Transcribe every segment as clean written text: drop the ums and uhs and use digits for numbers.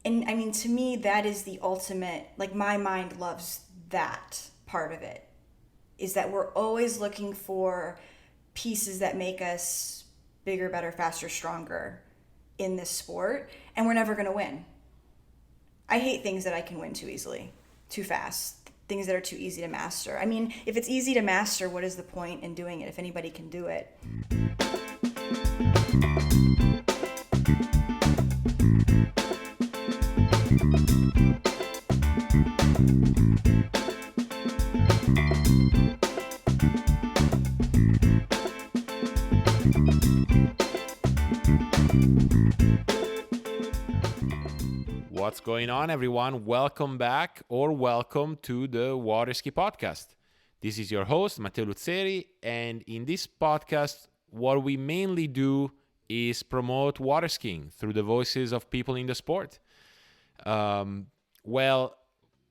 And I mean, to me, that is the ultimate, like my mind loves that part of it, is that we're always looking for pieces that make us bigger, better, faster, stronger in this sport, and we're never going to win. I hate things that I can win too easily, too fast, things that are too easy to master. I mean, if it's easy to master, what is the point in doing it if anybody can do it? What's going on, everyone? Welcome back or welcome to the Water Ski Podcast. This is your host, Matteo, and in this podcast, what we mainly do is promote water skiing through the voices of people in the sport. Well,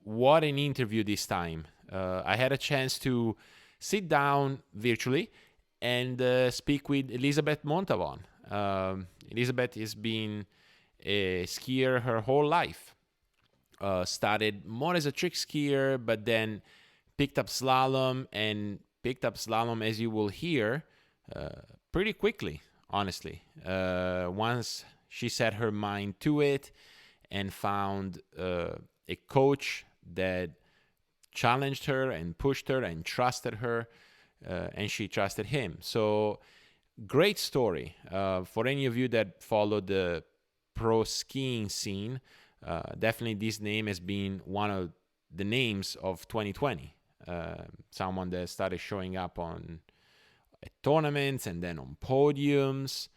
what an interview this time. I had a chance to sit down virtually and speak with Elizabeth Montavon. Elizabeth has been a skier her whole life. Started more as a trick skier, but then picked up slalom, as you will hear, pretty quickly, honestly. Once she set her mind to it and found a coach that challenged her and pushed her and trusted her, and she trusted him. So, great story. For any of you that follow the pro skiing scene, definitely this name has been one of the names of 2020. Someone that started showing up on tournaments and then on podiums,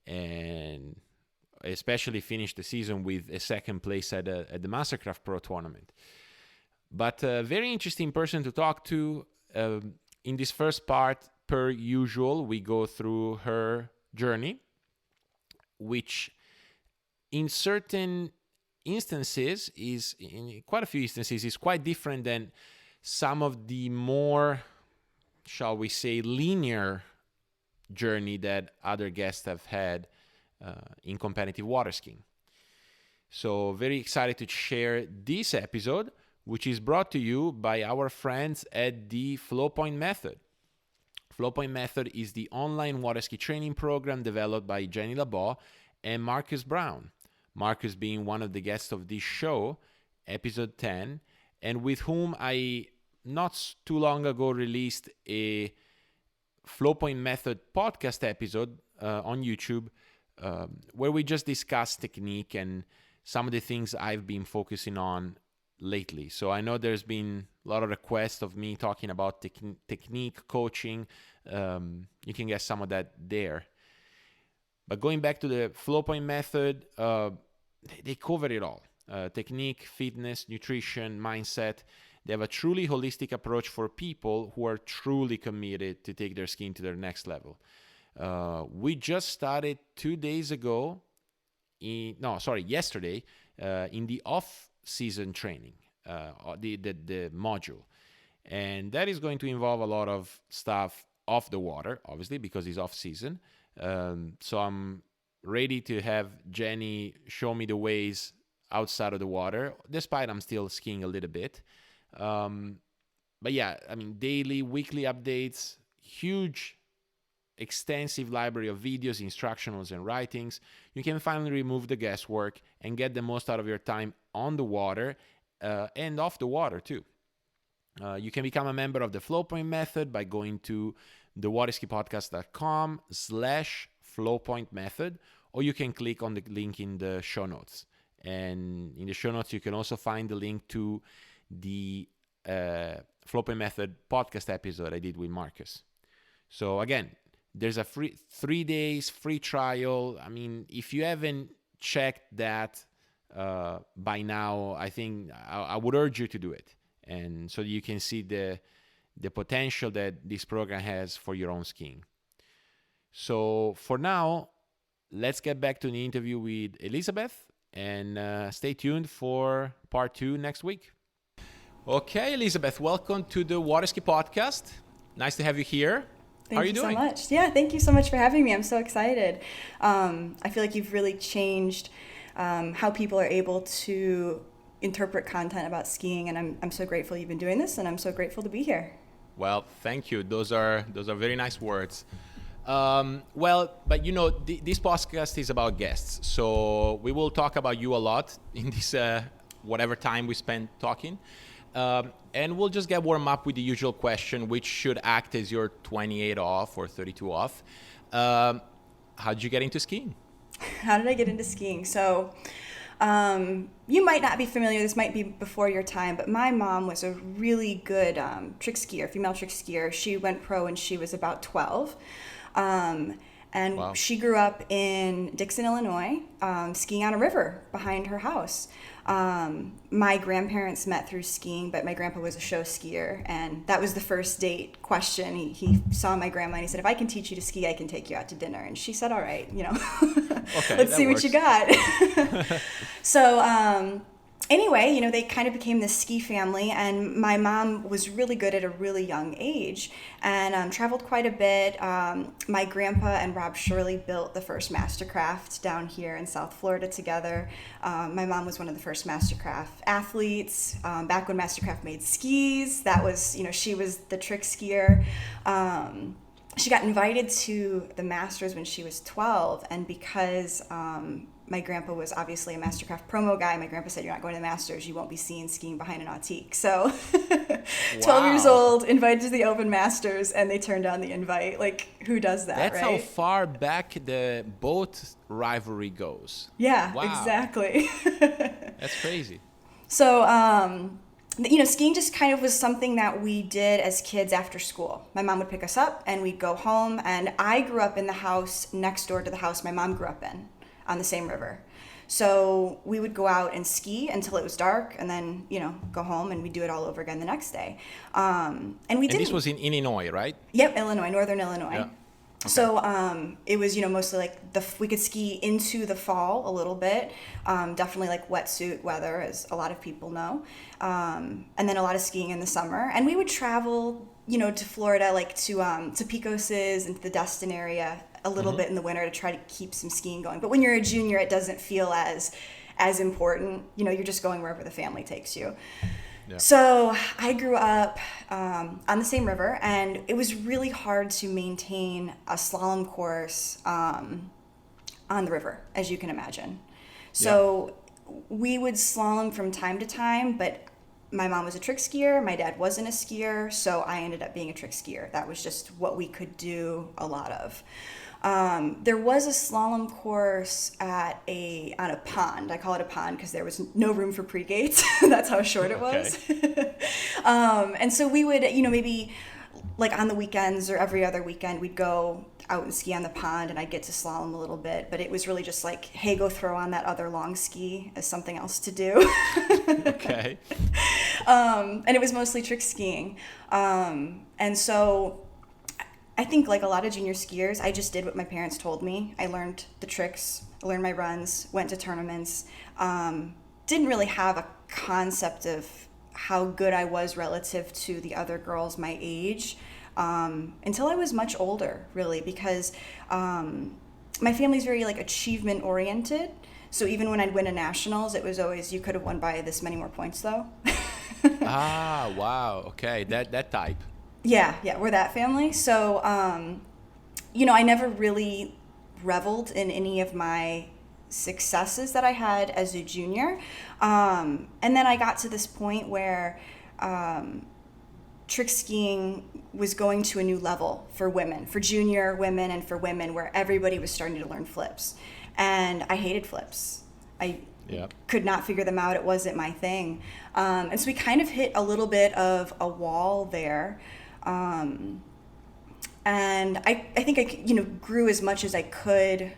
and especially finished the season with a second place at the Mastercraft Pro tournament. But a very interesting person to talk to. In this first part, per usual, we go through her journey, which in certain instances in quite a few instances is quite different than some of the more, shall we say, linear journey that other guests have had in competitive water skiing. So very excited to share this episode, which is brought to you by our friends at the Flowpoint Method. Flowpoint Method is the online water ski training program developed by Jenny LaBeau and Marcus Brown. Marcus being one of the guests of this show, episode 10, and with whom I not too long ago released a Flowpoint Method podcast episode on YouTube, where we just discussed technique and some of the things I've been focusing on lately. So I know there's been a lot of requests of me talking about technique, coaching. You can get some of that there. But going back to the Flowpoint Method, they cover it all. Technique, fitness, nutrition, mindset. They have a truly holistic approach for people who are truly committed to take their skiing to their next level. We just started 2 days ago, yesterday, in the off-season training, the module. And that is going to involve a lot of stuff off the water, obviously, because it's off-season. So I'm ready to have Jenny show me the ways outside of the water, despite I'm still skiing a little bit. But yeah, I mean, daily, weekly updates, huge, extensive library of videos, instructionals, and writings. You can finally remove the guesswork and get the most out of your time on the water and off the water too. You can become a member of the Flowpoint Method by going to thewaterskipodcast.com/Flowpoint Method, or you can click on the link in the show notes. And in the show notes, you can also find the link to the Flowpoint Method podcast episode I did with Marcus. So again, there's a free 3 days free trial. I mean, if you haven't checked that by now, I think I would urge you to do it, and so you can see the potential that this program has for your own skiing. So for now, let's get back to the interview with Elizabeth, and stay tuned for part 2 next week. Okay, Elizabeth, welcome to the Water Ski Podcast. Nice to have you here. How are you doing? Thank you so much. Yeah, thank you so much for having me. I'm so excited. I feel like you've really changed how people are able to interpret content about skiing. And I'm so grateful you've been doing this, and I'm so grateful to be here. Well, thank you. Those are very nice words. But this podcast is about guests, so we will talk about you a lot in this whatever time we spend talking, and we'll just get warm up with the usual question, which should act as your 28 off or 32 off. How did you get into skiing? How did I get into skiing? So you might not be familiar, this might be before your time, but my mom was a really good trick skier, female trick skier. She went pro when she was about 12. And wow. She grew up in Dixon, Illinois, skiing on a river behind her house. My grandparents met through skiing, but my grandpa was a show skier, and that was the first date question. He saw my grandma and he said, "If I can teach you to ski, I can take you out to dinner." And she said, "All right, okay, let's see works. what you got." So, anyway, they kind of became this ski family, and my mom was really good at a really young age and traveled quite a bit. My grandpa and Rob Shirley built the first Mastercraft down here in South Florida together. My mom was one of the first Mastercraft athletes. Back when Mastercraft made skis, that was, she was the trick skier. She got invited to the Masters when she was 12, and because my grandpa was obviously a Mastercraft promo guy, my grandpa said, "You're not going to the Masters, you won't be seen skiing behind an Autique." So 12 years old, invited to the Open Masters, and they turned down the invite. Like, who does that, That's right? how far back the boat rivalry goes. Yeah, wow. Exactly. That's crazy. So, skiing just kind of was something that we did as kids after school. My mom would pick us up, and we'd go home, and I grew up in the house next door to the house my mom grew up in, on the same river. So we would go out and ski until it was dark, and then, go home, and we'd do it all over again the next day. And this was in Illinois, right? Yep, Illinois, northern Illinois. Yeah. Okay. So it was, mostly like we could ski into the fall a little bit, definitely like wetsuit weather, as a lot of people know, and then a lot of skiing in the summer. And we would travel, to Florida, like to Pecos's and to the Destin area a little bit in the winter to try to keep some skiing going. But when you're a junior, it doesn't feel as important. You're just going wherever the family takes you. Yeah. So I grew up on the same river, and it was really hard to maintain a slalom course on the river, as you can imagine. So we would slalom from time to time, but my mom was a trick skier, my dad wasn't a skier, so I ended up being a trick skier. That was just what we could do a lot of. There was a slalom course on a pond. I call it a pond because there was no room for pre-gates. That's how short it was. And so we would, maybe like on the weekends or every other weekend, we'd go out and ski on the pond, and I'd get to slalom a little bit. But it was really just like, hey, go throw on that other long ski as something else to do. Okay. And it was mostly trick skiing. And so I think like a lot of junior skiers, I just did what my parents told me. I learned the tricks, I learned my runs, went to tournaments. Didn't really have a concept of how good I was relative to the other girls my age until I was much older, really, because my family's very like achievement oriented. So even when I'd win a nationals, it was always, you could have won by this many more points though. Ah, wow. Okay, that type. Yeah, we're that family. So, I never really reveled in any of my successes that I had as a junior. And then I got to this point where trick skiing was going to a new level for women, for junior women and for women, where everybody was starting to learn flips. And I hated flips. I could not figure them out. It wasn't my thing. And so we kind of hit a little bit of a wall there. And I think I grew as much as I could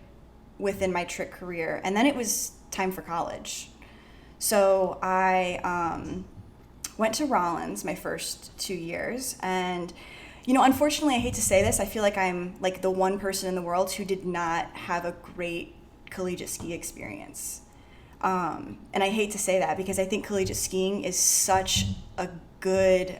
within my trick career. And then it was time for college. So I went to Rollins my first 2 years. And, unfortunately, I hate to say this, I feel like I'm like the one person in the world who did not have a great collegiate ski experience. And I hate to say that because I think collegiate skiing is such a good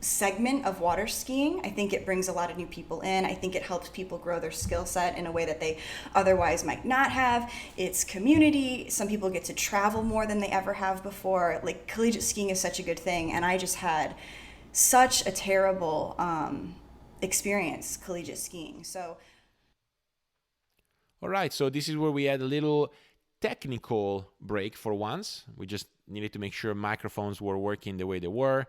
segment of water skiing. I think it brings a lot of new people in. I think it helps people grow their skill set in a way that they otherwise might not have. It's community. Some people get to travel more than they ever have before. Like, collegiate skiing is such a good thing, and I just had such a terrible experience collegiate skiing. So all right, so this is where we had a little technical break for once. We just needed to make sure microphones were working the way they were.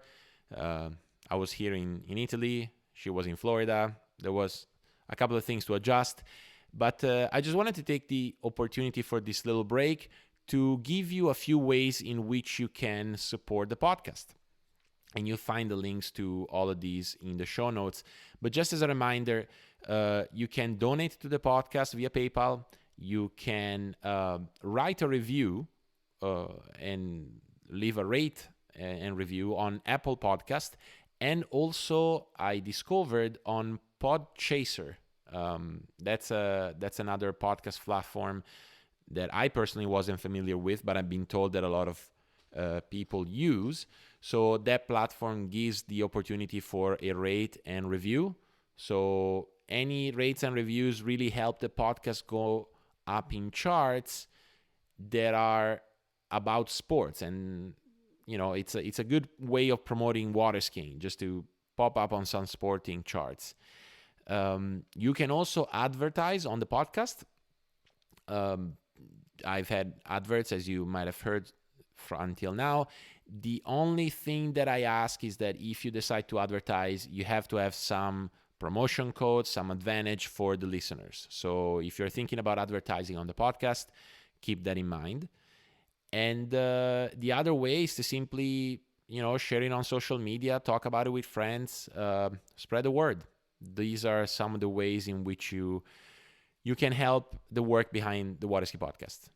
I was here in Italy. She was in Florida. There was a couple of things to adjust. But I just wanted to take the opportunity for this little break to give you a few ways in which you can support the podcast. And you'll find the links to all of these in the show notes. But just as a reminder, you can donate to the podcast via PayPal. You can write a review and leave a rate and review on Apple Podcast. And also, I discovered on Podchaser. That's another podcast platform that I personally wasn't familiar with, but I've been told that a lot of people use. So that platform gives the opportunity for a rate and review. So any rates and reviews really help the podcast go up in charts that are about sports. And, you know, it's a good way of promoting water skiing, just to pop up on some sporting charts. You can also advertise on the podcast. I've had adverts, as you might have heard, until now. The only thing that I ask is that if you decide to advertise, you have to have some promotion code, some advantage for the listeners. So if you're thinking about advertising on the podcast, keep that in mind. And the other way is to simply, share it on social media, talk about it with friends, spread the word. These are some of the ways in which you can help the work behind the Water Ski Podcast.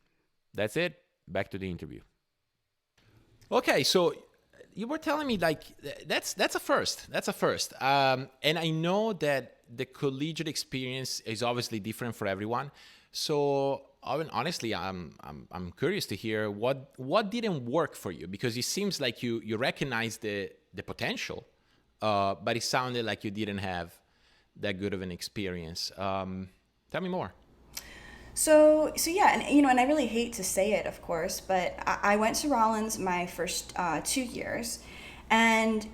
That's it. Back to the interview. Okay, so you were telling me that's a first. That's a first. And I know that the collegiate experience is obviously different for everyone. So honestly, I'm curious to hear what didn't work for you, because it seems like you recognize the potential, but it sounded like you didn't have that good of an experience. Tell me more. So yeah, and I really hate to say it, of course, but I went to Rollins my first 2 years, and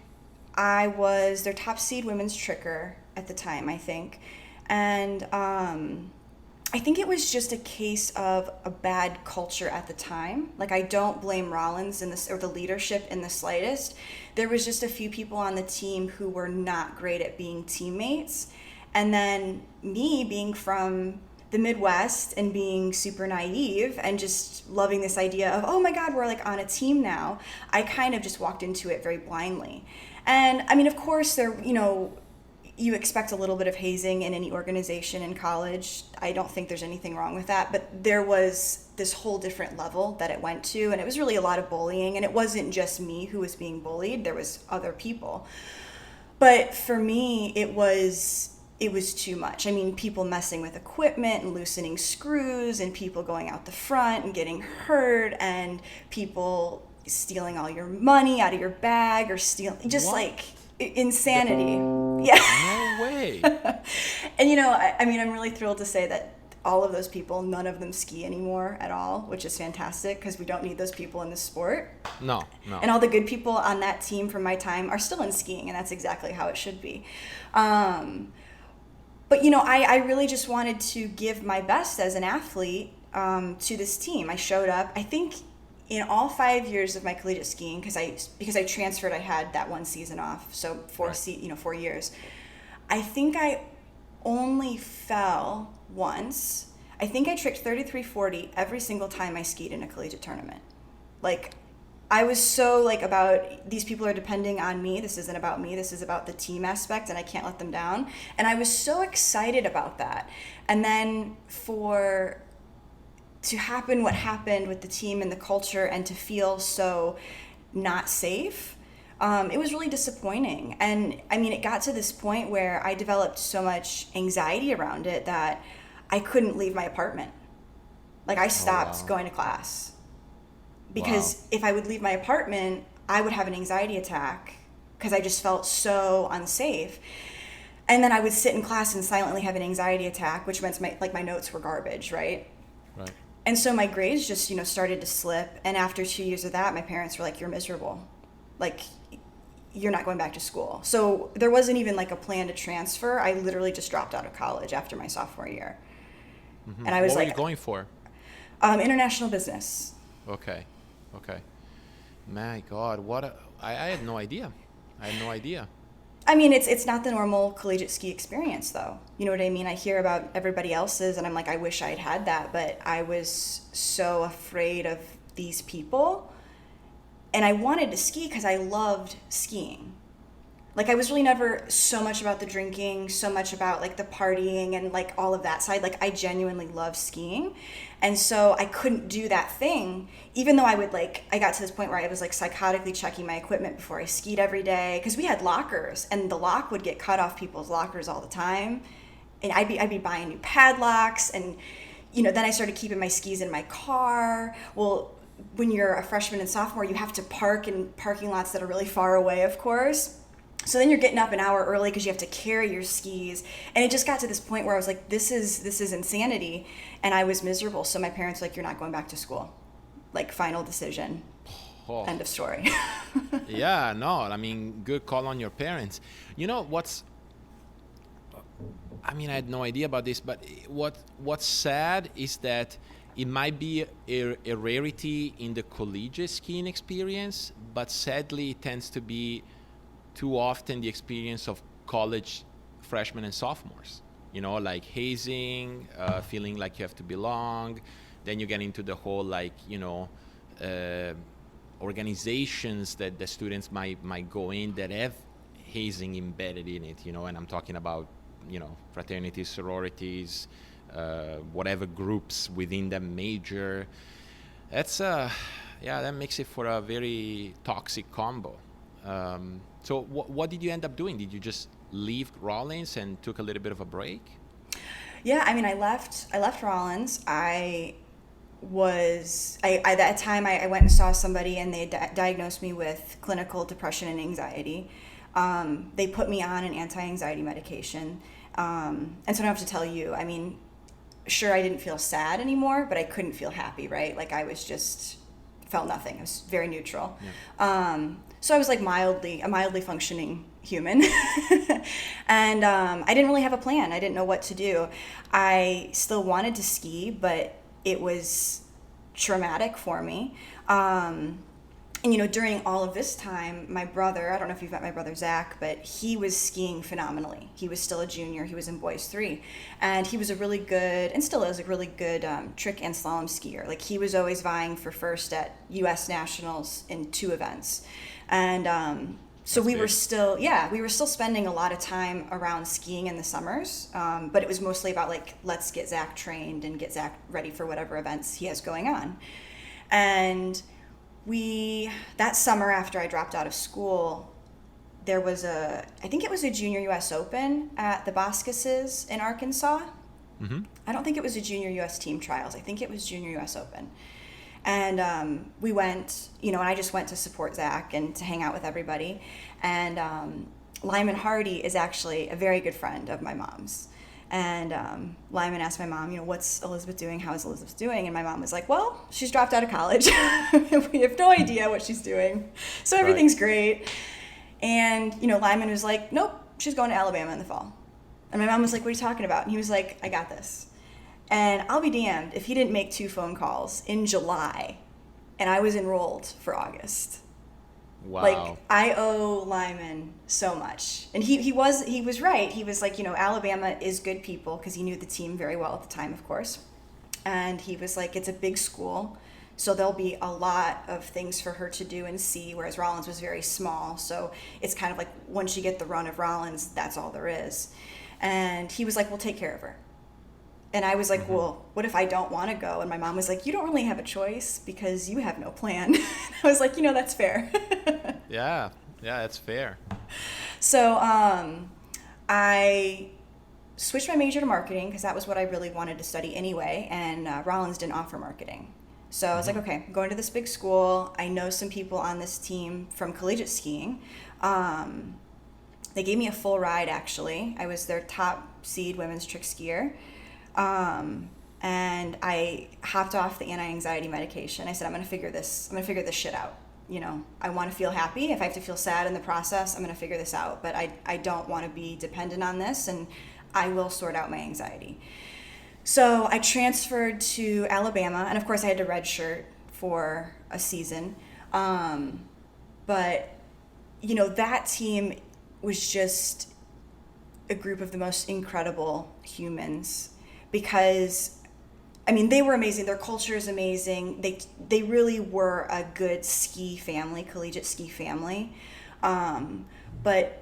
I was their top seed women's tricker at the time, I think, and I think it was just a case of a bad culture at the time. Like, I don't blame Rollins or the leadership in the slightest. There was just a few people on the team who were not great at being teammates, and then me being from the Midwest and being super naive and just loving this idea of, oh my God, we're like on a team now, I kind of just walked into it very blindly. And I mean, of course, you expect a little bit of hazing in any organization in college. I don't think there's anything wrong with that, but there was this whole different level that it went to, and it was really a lot of bullying, and it wasn't just me who was being bullied, there was other people. But for me, it was too much. I mean, people messing with equipment and loosening screws, and people going out the front and getting hurt, and people stealing all your money out of your bag, or stealing, just what? Like insanity. Yeah. No way. And I mean, I'm really thrilled to say that all of those people, none of them ski anymore at all, which is fantastic, because we don't need those people in the sport. No. And all the good people on that team from my time are still in skiing, and that's exactly how it should be. But, I really just wanted to give my best as an athlete to this team. I showed up, I think, in all 5 years of my collegiate skiing, because I transferred, I had that one season off, so 4 years. I think I only fell once. I think I tricked 33-40 every single time I skied in a collegiate tournament. Like, I was so about, these people are depending on me. This isn't about me. This is about the team aspect, and I can't let them down. And I was so excited about that. And then to happen what happened with the team and the culture, and to feel so not safe, it was really disappointing. And I mean, it got to this point where I developed so much anxiety around it that I couldn't leave my apartment. Like, I stopped going to class. Because if I would leave my apartment, I would have an anxiety attack, because I just felt so unsafe. And then I would sit in class and silently have an anxiety attack, which meant my notes were garbage, right? Right. And so my grades just, started to slip. And after 2 years of that, my parents were like, you're miserable. Like, you're not going back to school. So there wasn't even like a plan to transfer. I literally just dropped out of college after my sophomore year. Mm-hmm. And I was what like, were you going for? International business. Okay. My God, I had no idea. I mean, it's not the normal collegiate ski experience, though. You know what I mean? I hear about everybody else's, and I'm like, I wish I'd had that, but I was so afraid of these people. And I wanted to ski because I loved skiing. Like, I was really never so much about the drinking, so much about like the partying and like all of that side. Like, I genuinely love skiing. And so I couldn't do that thing, even though I got to this point where I was like psychotically checking my equipment before I skied every day. Because we had lockers, and the lock would get cut off people's lockers all the time. And I'd be buying new padlocks. And, then I started keeping my skis in my car. Well, when you're a freshman and sophomore, you have to park in parking lots that are really far away, of course. So then you're getting up an hour early because you have to carry your skis. And it just got to this point where I was like, this is insanity. And I was miserable. So my parents were like, you're not going back to school. Like, final decision. Oh. End of story. Yeah, no, I mean, good call on your parents. I had no idea about this, but what's sad is that it might be a rarity in the collegiate skiing experience, but sadly it tends to be too often the experience of college freshmen and sophomores. Like hazing, feeling like you have to belong. Then you get into the whole organizations that the students might go in that have hazing embedded in it. And I'm talking about fraternities, sororities, whatever groups within the major. That makes it for a very toxic combo. So what did you end up doing? Did you just leave Rollins and took a little bit of a break? Yeah, I mean, I left Rollins. At that time I went and saw somebody, and they diagnosed me with clinical depression and anxiety. They put me on an anti-anxiety medication. And so I don't have to tell you, I mean, sure, I didn't feel sad anymore, but I couldn't feel happy, right? Like, I was just felt nothing. I was very neutral. Yeah. So I was like a mildly functioning human. And I didn't really have a plan. I didn't know what to do. I still wanted to ski, but it was traumatic for me. And, during all of this time, my brother, I don't know if you've met my brother, Zach, but he was skiing phenomenally. He was still a junior. He was in Boys 3. And he was a really good, and still is a really good trick and slalom skier. Like, he was always vying for first at U.S. Nationals in 2 events. And so we were still spending a lot of time around skiing in the summers. But it was mostly about, like, let's get Zach trained and get Zach ready for whatever events he has going on. And that summer after I dropped out of school, there was I think it was a Junior U.S. Open at the Boscases in Arkansas. Mm-hmm. I don't think it was a Junior U.S. Team Trials. I think it was Junior U.S. Open. And we went, and I just went to support Zach and to hang out with everybody. And Lyman Hardy is actually a very good friend of my mom's. And Lyman asked my mom, what's Elizabeth doing? How is Elizabeth doing? And my mom was like, well, she's dropped out of college. We have no idea what she's doing. So everything's great. And, Lyman was like, nope, she's going to Alabama in the fall. And my mom was like, what are you talking about? And he was like, I got this. And I'll be damned if he didn't make 2 phone calls in July, and I was enrolled for August. Wow. Like, I owe Lyman so much. And he was right. He was like, Alabama is good people, because he knew the team very well at the time, of course. And he was like, it's a big school, so there'll be a lot of things for her to do and see, whereas Rollins was very small. So it's kind of like, once you get the run of Rollins, that's all there is. And he was like, we'll take care of her. And I was like, mm-hmm. Well, what if I don't want to go? And my mom was like, you don't really have a choice because you have no plan. I was like, that's fair. Yeah, that's fair. So I switched my major to marketing because that was what I really wanted to study anyway. And Rollins didn't offer marketing. So I was like, okay, I'm going to this big school. I know some people on this team from collegiate skiing. They gave me a full ride, actually. I was their top seed women's trick skier. And I hopped off the anti-anxiety medication. I said, I'm going to figure this shit out. I want to feel happy. If I have to feel sad in the process, I'm going to figure this out. But I don't want to be dependent on this, and I will sort out my anxiety. So I transferred to Alabama, and of course I had to redshirt for a season. But, that team was just a group of the most incredible humans, because they were amazing. Their culture is amazing. They really were a good ski family, collegiate ski family. But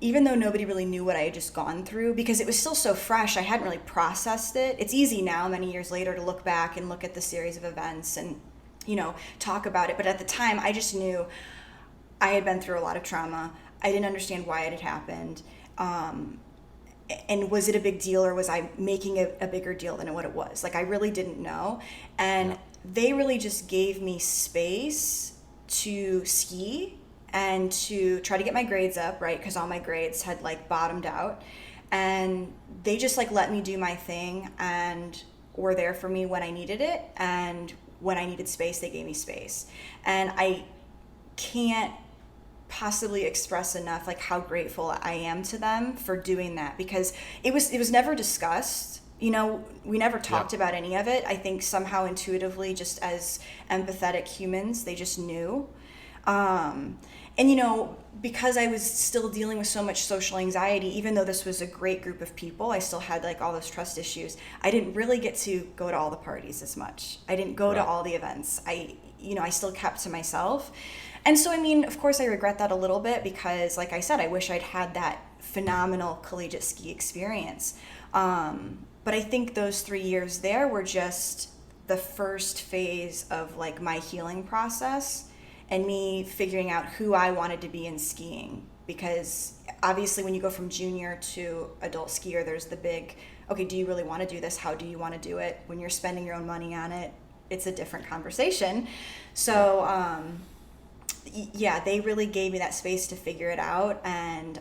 even though nobody really knew what I had just gone through, because it was still so fresh, I hadn't really processed it. It's easy now, many years later, to look back and look at the series of events and, talk about it. But at the time, I just knew I had been through a lot of trauma. I didn't understand why it had happened. And was it a big deal, or was I making a bigger deal than what it was? Like, I really didn't know. And they really just gave me space to ski and to try to get my grades up, right? Because all my grades had bottomed out. And they just let me do my thing and were there for me when I needed it. And when I needed space, they gave me space. And I can't possibly express enough how grateful I am to them for doing that, because it was never discussed. We never talked about any of it. I think somehow intuitively, just as empathetic humans, they just knew. And because I was still dealing with so much social anxiety, even though this was a great group of people, I still had all those trust issues. I didn't really get to go to all the parties as much. I didn't go to all the events. I still kept to myself. And so, of course I regret that a little bit, because like I said, I wish I'd had that phenomenal collegiate ski experience. But I think those 3 years there were just the first phase of my healing process and me figuring out who I wanted to be in skiing. Because obviously when you go from junior to adult skier, there's the big, okay, do you really want to do this? How do you want to do it? When you're spending your own money on it, it's a different conversation. So, they really gave me that space to figure it out, and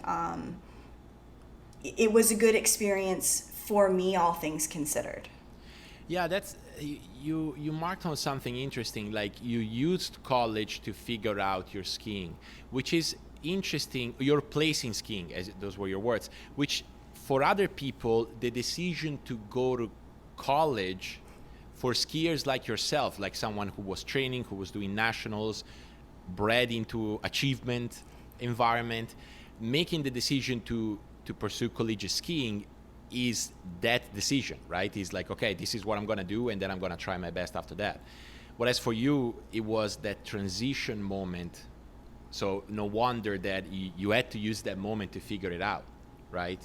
it was a good experience for me, all things considered. Yeah, that's you marked on something interesting. You used college to figure out your skiing, which is interesting. Your place in skiing, as those were your words. Which for other people, the decision to go to college, for skiers like yourself, like someone who was training, who was doing nationals, bred into achievement environment, making the decision to pursue collegiate skiing is that decision, right? It's okay, this is what I'm going to do, and then I'm going to try my best after that. Whereas for you, it was that transition moment. So no wonder that you had to use that moment to figure it out, right?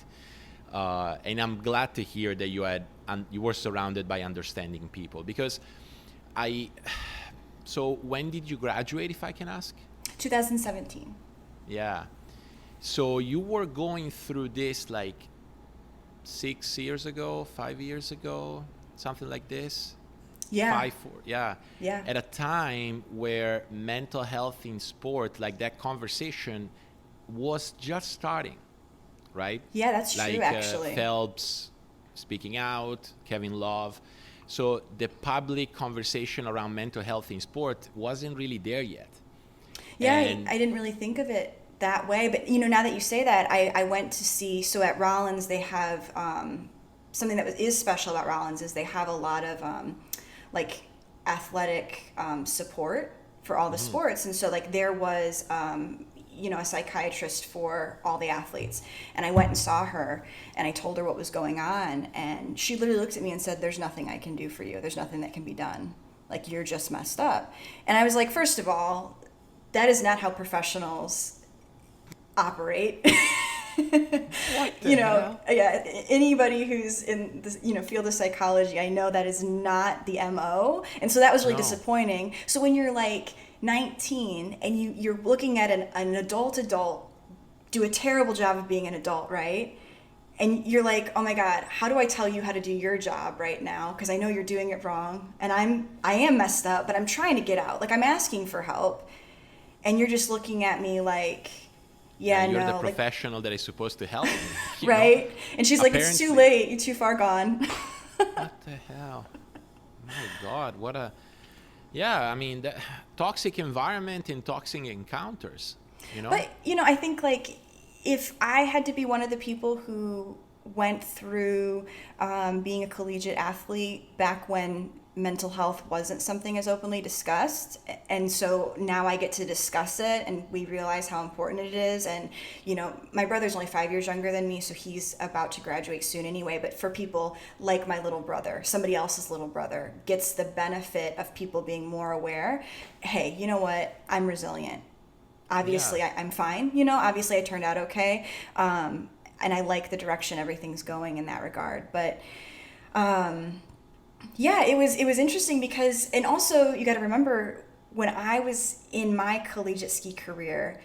And I'm glad to hear that you were surrounded by understanding people, because so when did you graduate, if I can ask? 2017. Yeah. So you were going through this 6 years ago, 5 years ago, something like this? Yeah. 5, 4, yeah. Yeah. At a time where mental health in sport, that conversation was just starting, right? Yeah, that's true, actually. Phelps speaking out, Kevin Love. So the public conversation around mental health in sport wasn't really there yet. Yeah, I didn't really think of it that way. But, now that you say that, I went to see, so at Rollins, they have something that is special about Rollins is they have a lot of athletic support for all the sports. And so there was a psychiatrist for all the athletes. And I went and saw her, and I told her what was going on. And she literally looked at me and said, there's nothing I can do for you. There's nothing that can be done. You're just messed up. And I was like, first of all, that is not how professionals operate. What the hell? Yeah, anybody who's in this, field of psychology, I know that is not the MO. And so that was really disappointing. So when you're 19 and you're looking at an adult do a terrible job of being an adult, right? and you're like, oh my God, how do I tell you how to do your job right now? Because I know you're doing it wrong, and I am messed up, but I'm trying to get out. Like, I'm asking for help, and you're just looking at me like, yeah, you're no, the professional that is supposed to help me, right? And she's like, it's too late, you're too far gone. What the hell? My God, what a... Yeah, I mean, the toxic environment and toxic encounters, But, I think, like, if I had to be one of the people who went through being a collegiate athlete back when mental health wasn't something as openly discussed, and so now I get to discuss it, and we realize how important it is. And my brother's only 5 years younger than me, so he's about to graduate soon anyway. But for people like my little brother, somebody else's little brother gets the benefit of people being more aware. Hey, you know what? I'm resilient. Obviously, yeah. I'm fine. Obviously I turned out okay. And I like the direction everything's going in that regard. But yeah, it was interesting because, and also you got to remember, when I was in my collegiate ski career,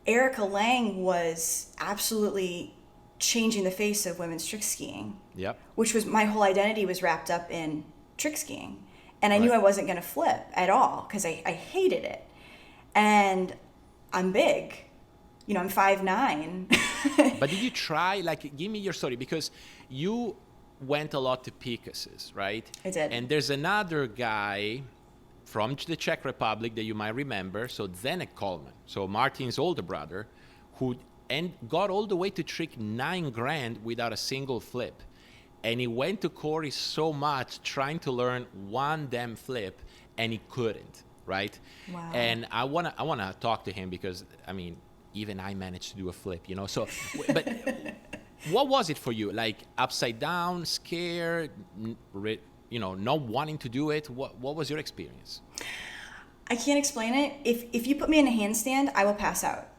Erica Lang was absolutely changing the face of women's trick skiing. Yep. Which was, my whole identity was wrapped up in trick skiing. And I knew I wasn't going to flip at all because I hated it. And I'm big. I'm 5'9". But did you try, like, give me your story, because you went a lot to Picasses, right? I did. And there's another guy from the Czech Republic that you might remember, so Zdeněk Coleman, so Martin's older brother, who got all the way to trick $9,000 without a single flip. And he went to Corey so much trying to learn one damn flip, and he couldn't, right? Wow. And I wanna talk to him because, I mean, even I managed to do a flip, So, but what was it for you? Like, upside down, scared, not wanting to do it? What was your experience? I can't explain it. If you put me in a handstand, I will pass out.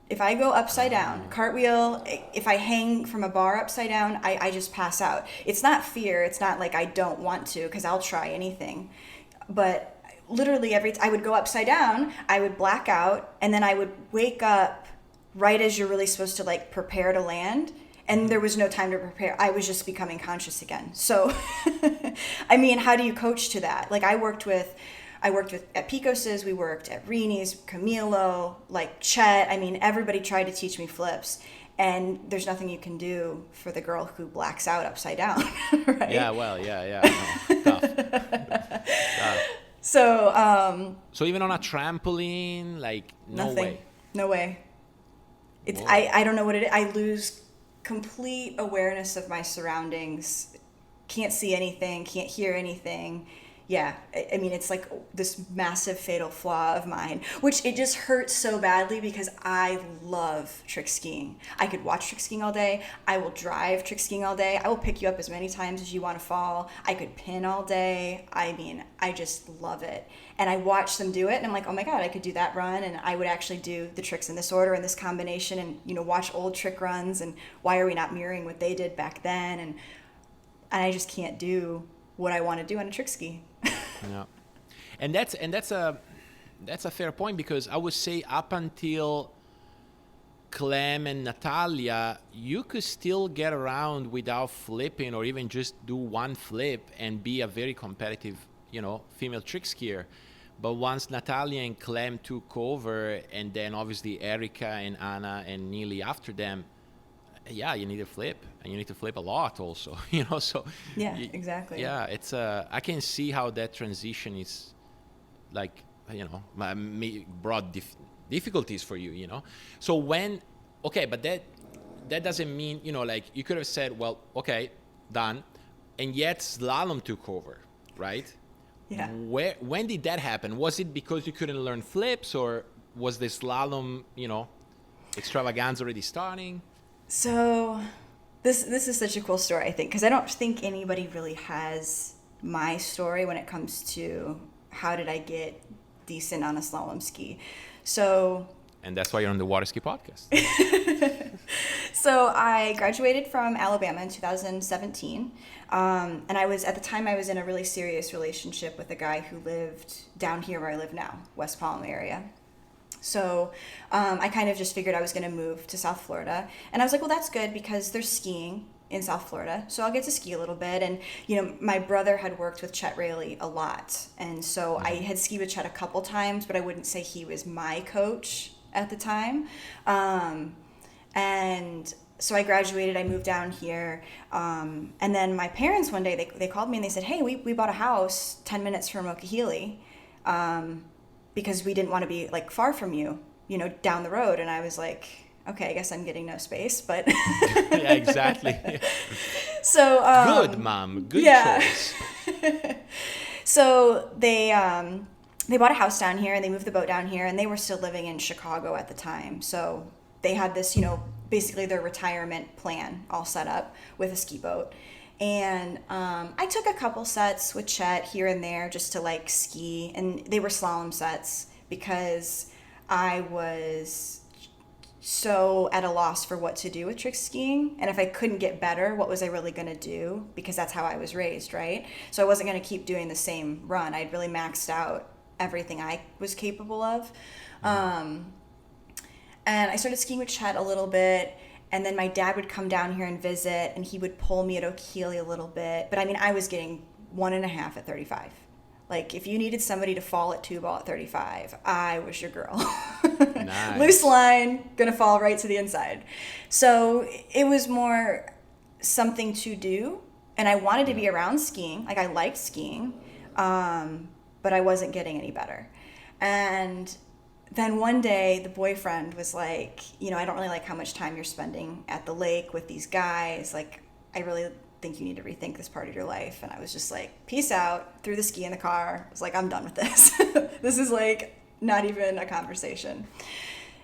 If I go upside down, cartwheel, if I hang from a bar upside down, I just pass out. It's not fear. It's not like I don't want to, because I'll try anything. But literally I would go upside down, I would black out, and then I would wake up right as you're really supposed to, like, prepare to land. And there was no time to prepare. I was just becoming conscious again. So, I mean, how do you coach to that? Like, I worked with at Picos's, we worked at Reni's, Camilo, like Chet. I mean, everybody tried to teach me flips, and there's nothing you can do for the girl who blacks out upside down, right? Yeah, well, yeah. No, tough. So even on a trampoline, like, nothing. No way. It's I don't know what it is. I lose complete awareness of my surroundings. Can't see anything, can't hear anything. Yeah, I mean, it's like this massive fatal flaw of mine, which it just hurts so badly because I love trick skiing. I could watch trick skiing all day. I will drive trick skiing all day. I will pick you up as many times as you want to fall. I could pin all day. I mean, I just love it. And I watch them do it, and I'm like, oh my God, I could do that run, and I would actually do the tricks in this order and this combination, and watch old trick runs, and why are we not mirroring what they did back then? And I just can't do what I want to do on a trick ski. Yeah, and that's a fair point, because I would say up until Clem and Natalia, you could still get around without flipping, or even just do one flip and be a very competitive, female trick skier. But once Natalia and Clem took over, and then obviously Erica and Anna and Neely after them, yeah, you need to flip, and you need to flip a lot also, so yeah, exactly. Yeah, it's I can see how that transition is, like, brought difficulties for you, so but that doesn't mean, like, you could have said, well, okay, done, and yet slalom took over, right? Yeah. When did that happen? Was it because you couldn't learn flips, or was the slalom, extravaganza already starting? So this is such a cool story, I think, because I don't think anybody really has my story when it comes to how did I get decent on a slalom ski. And that's why you're on the Water Ski Podcast. So I graduated from Alabama in 2017. And at the time I was in a really serious relationship with a guy who lived down here where I live now, West Palm area. So I kind of just figured I was going to move to South Florida. And I was like, well, that's good because there's skiing in South Florida. So I'll get to ski a little bit. And, my brother had worked with Chet Raley a lot. And so I had skied with Chet a couple times, but I wouldn't say he was my coach at the time. And so I graduated, I moved down here. And then my parents one day, they called me and they said, hey, we bought a house 10 minutes from Okehili. Because we didn't want to be like far from you, down the road. And I was like, okay, I guess I'm getting no space, but yeah, exactly. So good, Mom. Good choice. So they bought a house down here and they moved the boat down here, and they were still living in Chicago at the time. So they had this, basically their retirement plan all set up with a ski boat. And I took a couple sets with Chet here and there just to like ski, and they were slalom sets because I was so at a loss for what to do with trick skiing. And if I couldn't get better, what was I really going to do? Because that's how I was raised, right? So I wasn't going to keep doing the same run. I'd really maxed out everything I was capable of. And I started skiing with Chet a little bit. And then my dad would come down here and visit, and he would pull me at Okehili a little bit. But I mean, I was getting 1.5 at 35. Like, if you needed somebody to fall at 2-ball at 35, I was your girl. Nice. Loose line, gonna fall right to the inside. So it was more something to do, and I wanted to be around skiing. Like, I liked skiing, but I wasn't getting any better. And then one day the boyfriend was like, I don't really like how much time you're spending at the lake with these guys. Like, I really think you need to rethink this part of your life. And I was just like, peace out, threw the ski in the car. I was like, I'm done with this. This is like not even a conversation.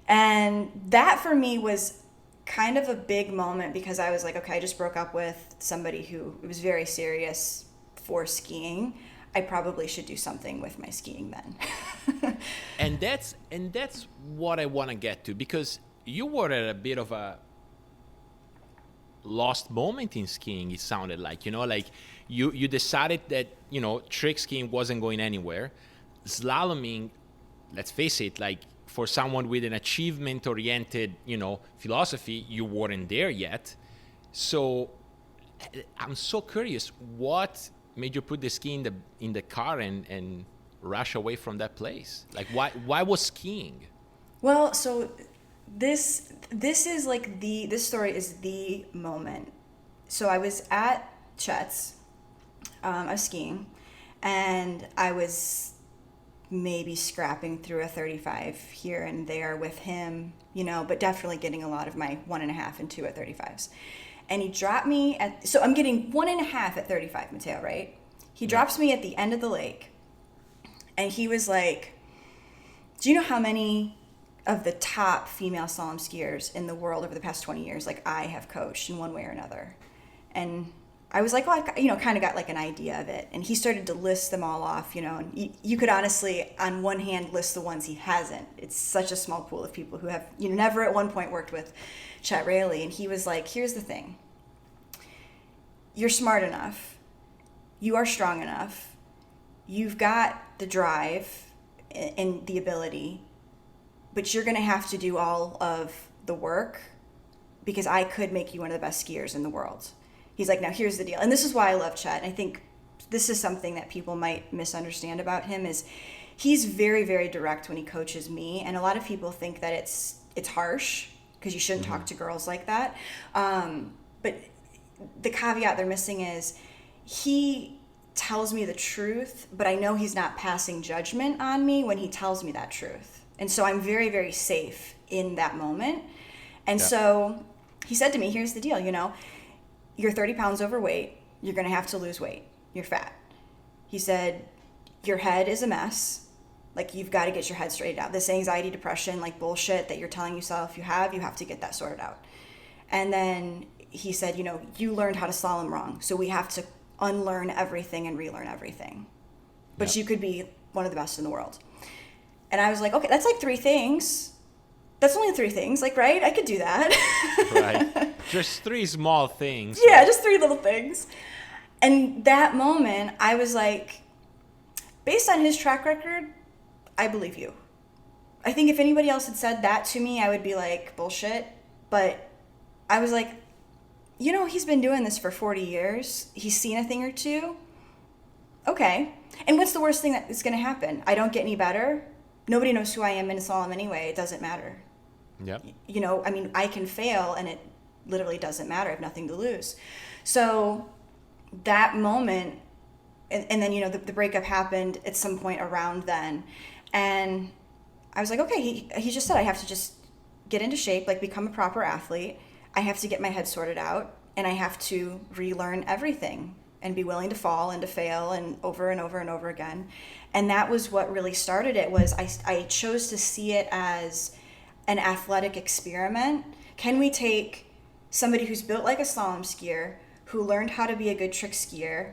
And that for me was kind of a big moment because I was like, okay, I just broke up with somebody who was very serious for skiing. I probably should do something with my skiing then. and that's what I want to get to, because you were at a bit of a lost moment in skiing. It sounded like, like you decided that, trick skiing wasn't going anywhere. Slaloming, let's face it, like for someone with an achievement oriented, philosophy, you weren't there yet. So I'm so curious, what made you put the ski in the car and rush away from that place? Like, why was skiing? Well, so this is like this story is the moment. So I was at Chet's, I was skiing, and I was maybe scrapping through a 35 here and there with him, but definitely getting a lot of my 1.5 and 2 at 35s. And he dropped me so I'm getting 1.5 at 35, Matteo, right? He drops me at the end of the lake, and he was like, do you know how many of the top female slalom skiers in the world over the past 20 years, like I have coached in one way or another? And I was like, well, I kind of got like an idea of it. And he started to list them all off, and you could honestly, on one hand, list the ones he hasn't. It's such a small pool of people who have, never at one point worked with Chet Raley. And he was like, here's the thing. You're smart enough. You are strong enough. You've got the drive and the ability, but you're going to have to do all of the work because I could make you one of the best skiers in the world. He's like, now here's the deal. And this is why I love Chet. And I think this is something that people might misunderstand about him is he's very, very direct when he coaches me. And a lot of people think that it's harsh because you shouldn't talk to girls like that. But the caveat they're missing is he tells me the truth, but I know he's not passing judgment on me when he tells me that truth. And so I'm very, very safe in that moment. And so he said to me, here's the deal, you're 30 pounds overweight. You're going to have to lose weight. You're fat. He said, your head is a mess. Like, you've got to get your head straightened out. This anxiety, depression, like bullshit that you're telling yourself you have to get that sorted out. And then he said, you learned how to slalom wrong. So we have to unlearn everything and relearn everything. But you could be one of the best in the world. And I was like, okay, that's like 3 things. That's only 3 things, like, right? I could do that. Right. Just 3 small things. Yeah, just 3 little things. And that moment, I was like, based on his track record, I believe you. I think if anybody else had said that to me, I would be like, bullshit. But I was like, you know, he's been doing this for 40 years. He's seen a thing or two. Okay. And what's the worst thing that is going to happen? I don't get any better. Nobody knows who I am in slalom anyway. It doesn't matter. Yeah. You know, I mean, I can fail and it literally doesn't matter. I have nothing to lose. So that moment, and then, you know, the breakup happened at some point around then. And I was like, okay, he just said I have to just get into shape, like become a proper athlete. I have to get my head sorted out, and I have to relearn everything and be willing to fall and to fail and over and over and over again. And that was what really started it. Was I chose to see it as an athletic experiment. Can we take somebody who's built like a slalom skier, who learned how to be a good trick skier,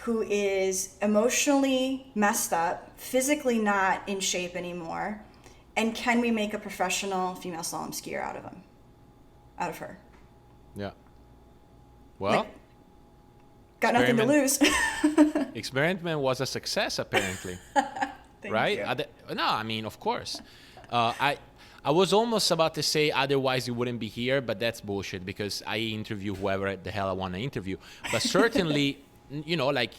who is emotionally messed up, physically not in shape anymore, and can we make a professional female slalom skier out of her? Yeah. Well, like, got nothing to lose. Experiment was a success, apparently. Right? No, I mean, of course. I was almost about to say otherwise you wouldn't be here, but that's bullshit because I interview whoever the hell I want to interview. But certainly, you know, like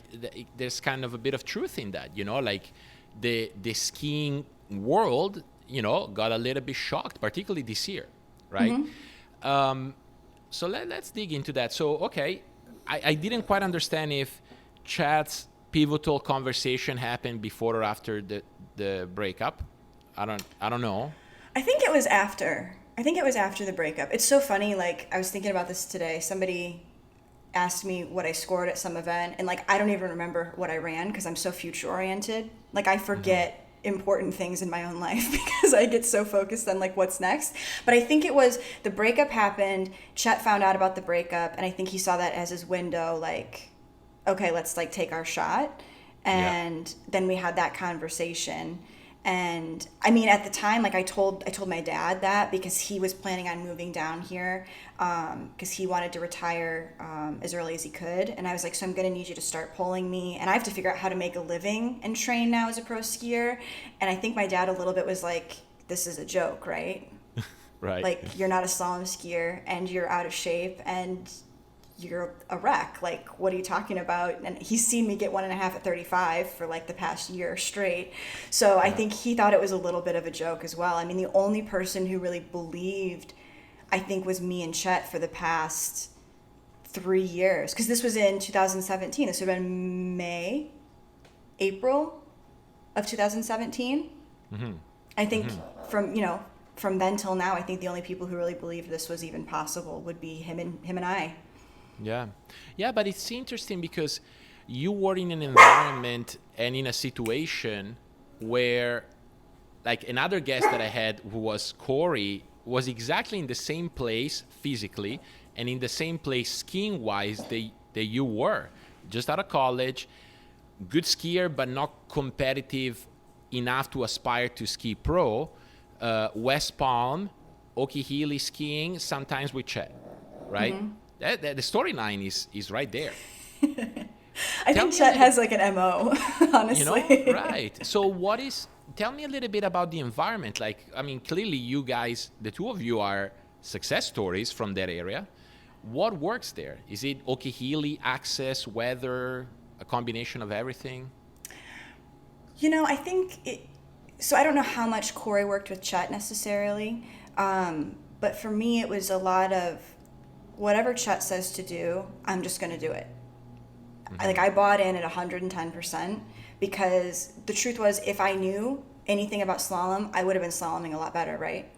there's kind of a bit of truth in that, you know, like the skiing world, you know, got a little bit shocked, particularly this year, right? Mm-hmm. So let's dig into that. So, okay, I didn't quite understand if Chet's pivotal conversation happened before or after the breakup. I don't know. I think it was after. The breakup. It's so funny. Like, I was thinking about this today. Somebody asked me what I scored at some event, and like I don't even remember what I ran because I'm so future oriented. Like I forget important things in my own life because I get so focused on like what's next. But I think it was the breakup happened. Chet found out about the breakup, and I think he saw that as his window. Like, okay, let's like take our shot. And then we had that conversation. And I mean, at the time, like I told my dad that because he was planning on moving down here because he wanted to retire as early as he could. And I was like, so I'm going to need you to start pulling me. And I have to figure out how to make a living and train now as a pro skier. And I think my dad a little bit was like, this is a joke, right? Right. Like, you're not a slalom skier and you're out of shape and you're a wreck. Like, what are you talking about? And he's seen me get 1.5 at 35 for like the past year straight. So I think he thought it was a little bit of a joke as well. I mean, the only person who really believed, I think, was me and Chet for the past 3 years. Because this was in 2017. This would have been April of 2017. Mm-hmm. I think from then till now, I think the only people who really believed this was even possible would be him and I. Yeah, but it's interesting because you were in an environment and in a situation where, like another guest that I had who was Corey, was exactly in the same place physically and in the same place skiing wise that you were, just out of college, good skier but not competitive enough to aspire to ski pro, West Palm, Okehili skiing, sometimes with Chet, right? Mm-hmm. The storyline is right there. I think Chet has like an MO, honestly. You know, right. So tell me a little bit about the environment. Like, I mean, clearly you guys, the two of you are success stories from that area. What works there? Is it Okehili, access, weather, a combination of everything? You know, I think so I don't know how much Corey worked with Chet necessarily, but for me it was a lot of, whatever Chet says to do, I'm just going to do it. Mm-hmm. Like, I bought in at 110% because the truth was, if I knew anything about slalom, I would have been slaloming a lot better, right?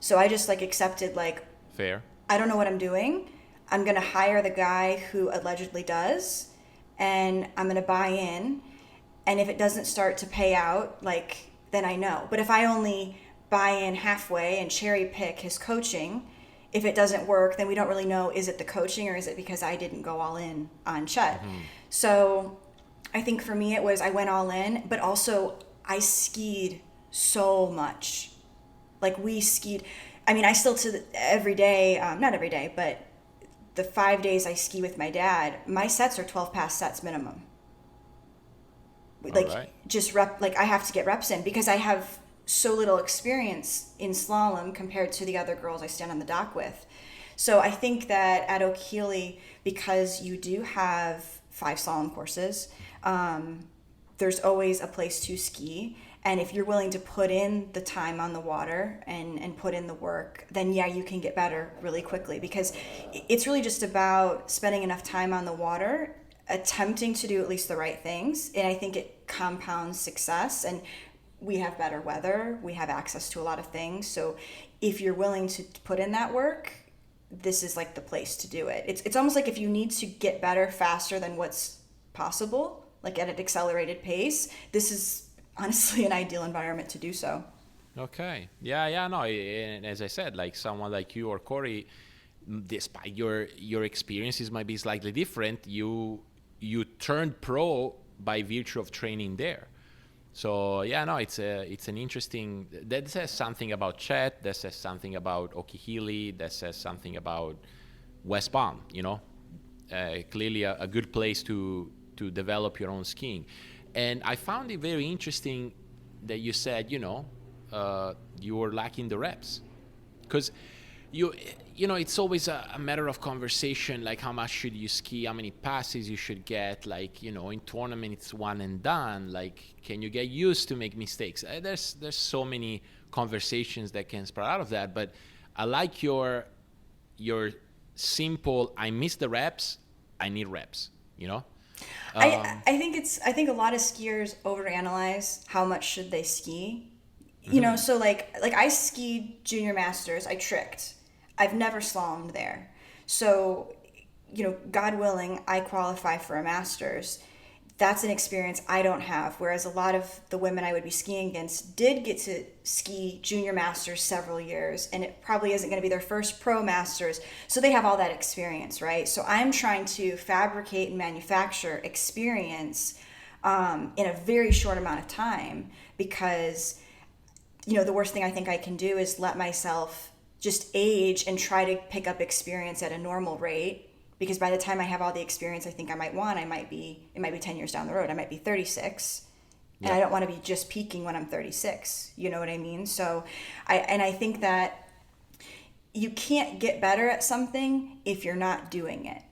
So I just like accepted, like, fair. I don't know what I'm doing. I'm going to hire the guy who allegedly does, and I'm going to buy in. And if it doesn't start to pay out, like, then I know. But if I only buy in halfway and cherry pick his coaching, if it doesn't work, then we don't really know, is it the coaching or is it because I didn't go all in on Chet? Mm-hmm. So I think for me it was I went all in, but also I skied so much. Like, we skied, I mean, I still every day, not every day, but the 5 days I ski with my dad, my sets are 12 pass sets minimum. Like, just rep, like I have to get reps in because I have so little experience in slalom compared to the other girls I stand on the dock with. So I think that at Oak Healy, because you do have 5 slalom courses, there's always a place to ski. And if you're willing to put in the time on the water and put in the work, then yeah, you can get better really quickly, because it's really just about spending enough time on the water, attempting to do at least the right things. And I think it compounds success. And we have better weather, we have access to a lot of things. So if you're willing to put in that work, this is like the place to do it. It's almost like if you need to get better faster than what's possible, like at an accelerated pace, this is honestly an ideal environment to do so. Okay. Yeah, no. And as I said, like someone like you or Corey, despite your experiences might be slightly different, you turned pro by virtue of training there. So yeah, no, it's an interesting. That says something about Chet. That says something about Oak Healy. That says something about West Palm. Clearly a good place to develop your own skiing. And I found it very interesting that you said, you were lacking the reps, because it's always a matter of conversation, like how much should you ski, how many passes you should get, like, in tournament it's one and done, like, can you get used to make mistakes? There's so many conversations that can sprout out of that, but I like your simple, I miss the reps, I need reps, I think a lot of skiers overanalyze how much should they ski. So like I skied junior masters, I tricked. I've never slalomed there. So, God willing, I qualify for a masters. That's an experience I don't have. Whereas a lot of the women I would be skiing against did get to ski junior masters several years, and it probably isn't going to be their first pro masters. So they have all that experience, right? So I'm trying to fabricate and manufacture experience in a very short amount of time, because, the worst thing I think I can do is let myself just age and try to pick up experience at a normal rate. Because by the time I have all the experience I think I might want, it might be 10 years down the road. I might be 36, and I don't want to be just peaking when I'm 36. You know what I mean? So I think that you can't get better at something if you're not doing it.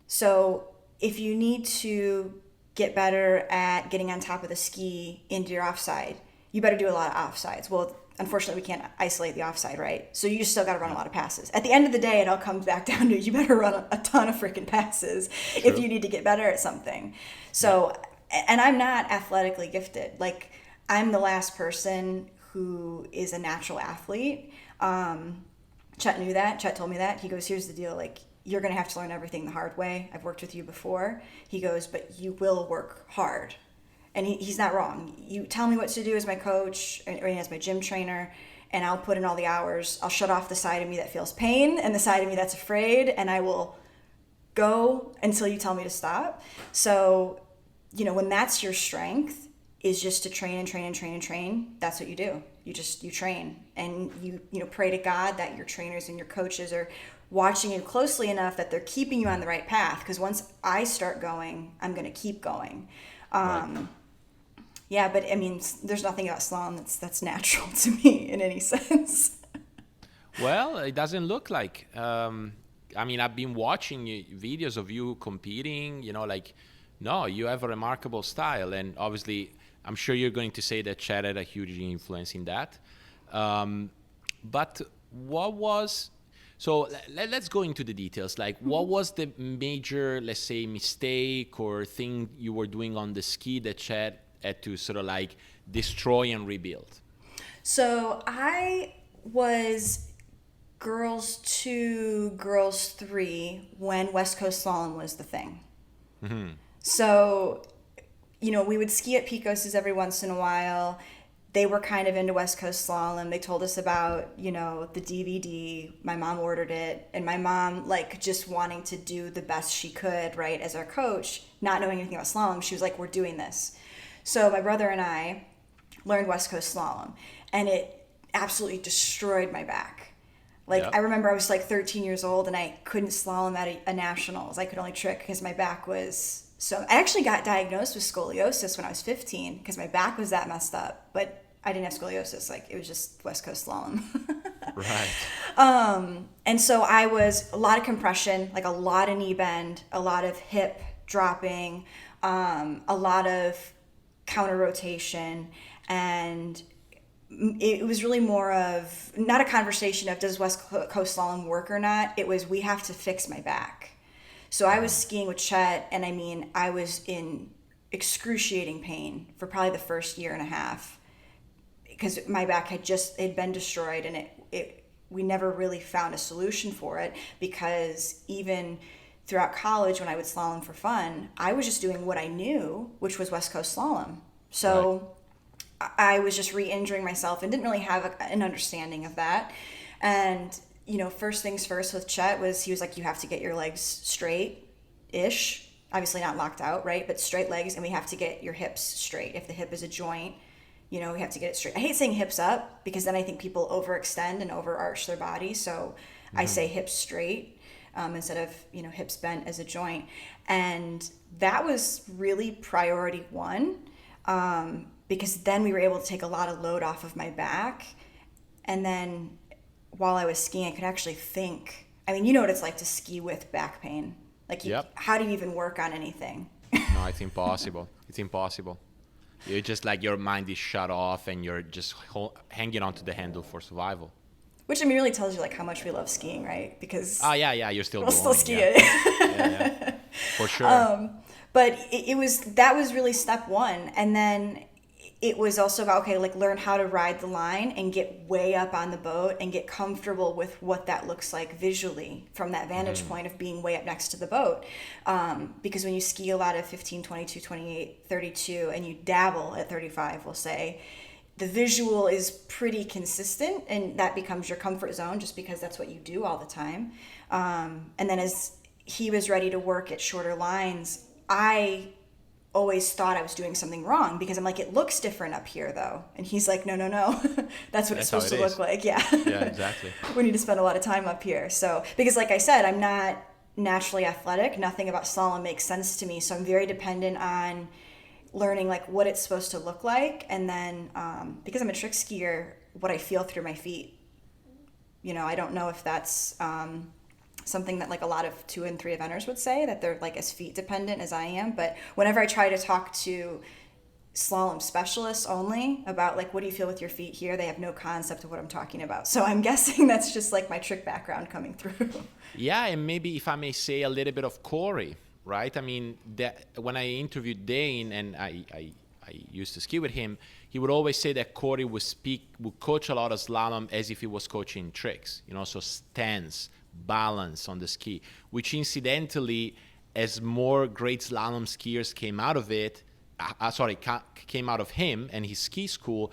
So if you need to get better at getting on top of the ski into your offside, you better do a lot of offsides. Well, unfortunately, we can't isolate the offside, right? So you just still got to run a lot of passes. At the end of the day, it all comes back down to you better run a ton of freaking passes if you need to get better at something. So, and I'm not athletically gifted. Like, I'm the last person who is a natural athlete. Chet knew that. Chet told me that. He goes, here's the deal. Like, you're going to have to learn everything the hard way. I've worked with you before. He goes, but you will work hard. And he's not wrong. You tell me what to do as my coach or as my gym trainer, and I'll put in all the hours. I'll shut off the side of me that feels pain and the side of me that's afraid, and I will go until you tell me to stop. So, when that's your strength, is just to train and train and train and train, that's what you do. You train, and you pray to God that your trainers and your coaches are watching you closely enough that they're keeping you on the right path, because once I start going, I'm going to keep going. Right. Yeah, but I mean, there's nothing about slalom that's natural to me in any sense. Well, it doesn't look like. I've been watching videos of you competing, no, you have a remarkable style. And obviously, I'm sure you're going to say that Chet had a huge influence in that. But what was... So let's go into the details. Like, what was the major, let's say, mistake or thing you were doing on the ski that Chet had to sort of like destroy and rebuild? So I was girls 2, girls 3 when West Coast Slalom was the thing. Mm-hmm. So, we would ski at Picos's every once in a while. They were kind of into West Coast Slalom. They told us about, the DVD. My mom ordered it. And my mom, just wanting to do the best she could, right, as our coach, not knowing anything about slalom, she was like, we're doing this. So my brother and I learned West Coast Slalom. And it absolutely destroyed my back. I remember I was 13 years old and I couldn't slalom at a nationals. I could only trick because my back was... So I actually got diagnosed with scoliosis when I was 15 because my back was that messed up. But I didn't have scoliosis. Like, it was just West Coast slalom. Right. And so I was a lot of compression, like a lot of knee bend, a lot of hip dropping, a lot of counter rotation. And it was really more of not a conversation of does West Coast slalom work or not. It was, we have to fix my back. So I was skiing with Chet, and I mean, I was in excruciating pain for probably the first year and a half because my back had been destroyed, and we never really found a solution for it, because even throughout college when I would slalom for fun, I was just doing what I knew, which was West Coast slalom. So I was just re-injuring myself and didn't really have an understanding of that. And, you know, first things first with Chet was, he was like, you have to get your legs straight-ish, obviously not locked out, right? But straight legs, and we have to get your hips straight. If the hip is a joint, you know, we have to get it straight. I hate saying hips up, because then I think people overextend and overarch their body. So I say hips straight instead of, you know, hips bent as a joint. And that was really priority one, because then we were able to take a lot of load off of my back. And then while I was skiing, I could actually think. I mean, you know what it's like to ski with back pain. Like, how do you even work on anything? No, it's impossible. It's impossible. You're just like, your mind is shut off and you're just hanging onto the handle for survival. Which, I mean, really tells you like how much we love skiing, right? Because you're still we'll still ski it. Yeah, for sure. But that was really step one. And then it was also about, okay, like, learn how to ride the line and get way up on the boat and get comfortable with what that looks like visually from that vantage point of being way up next to the boat. Because when you ski a lot of 15, 22, 28, 32, and you dabble at 35, we'll say, the visual is pretty consistent, and that becomes your comfort zone just because that's what you do all the time. And then as he was ready to work at shorter lines, I always thought I was doing something wrong, because I'm like, it looks different up here though. And he's like, no. That's what it's supposed to look like. Yeah. Yeah, exactly. We need to spend a lot of time up here. So, because like I said, I'm not naturally athletic. Nothing about slalom makes sense to me. So I'm very dependent on learning like what it's supposed to look like. And then, because I'm a trick skier, what I feel through my feet, you know, I don't know if that's, something that like a lot of 2 and 3 eventers would say, that they're like as feet dependent as I am. But whenever I try to talk to slalom specialists only about like, what do you feel with your feet here, they have no concept of what I'm talking about. So I'm guessing that's just like my trick background coming through. Yeah, and maybe if I may say a little bit of Corey, right? I mean, that when I interviewed Dane and I used to ski with him, he would always say that Corey would coach a lot of slalom as if he was coaching tricks, you know, so stance, balance on the ski, which incidentally, as more great slalom skiers came out of it, came out of him and his ski school,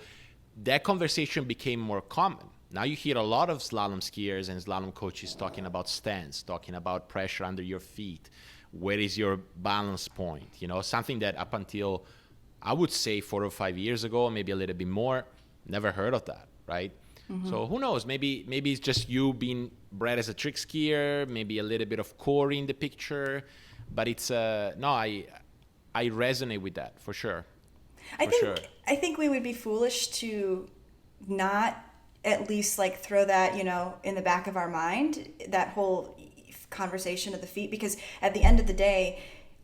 that conversation became more common. Now you hear a lot of slalom skiers and slalom coaches talking about stance, talking about pressure under your feet, where is your balance point, you know, something that up until, I would say 4 or 5 years ago, maybe a little bit more, never heard of that, right? So who knows? Maybe it's just you being bred as a trick skier. Maybe a little bit of Corey in the picture, but it's I resonate with that for sure. I think we would be foolish to not at least like throw that, you know, in the back of our mind, that whole conversation of the feet, because at the end of the day,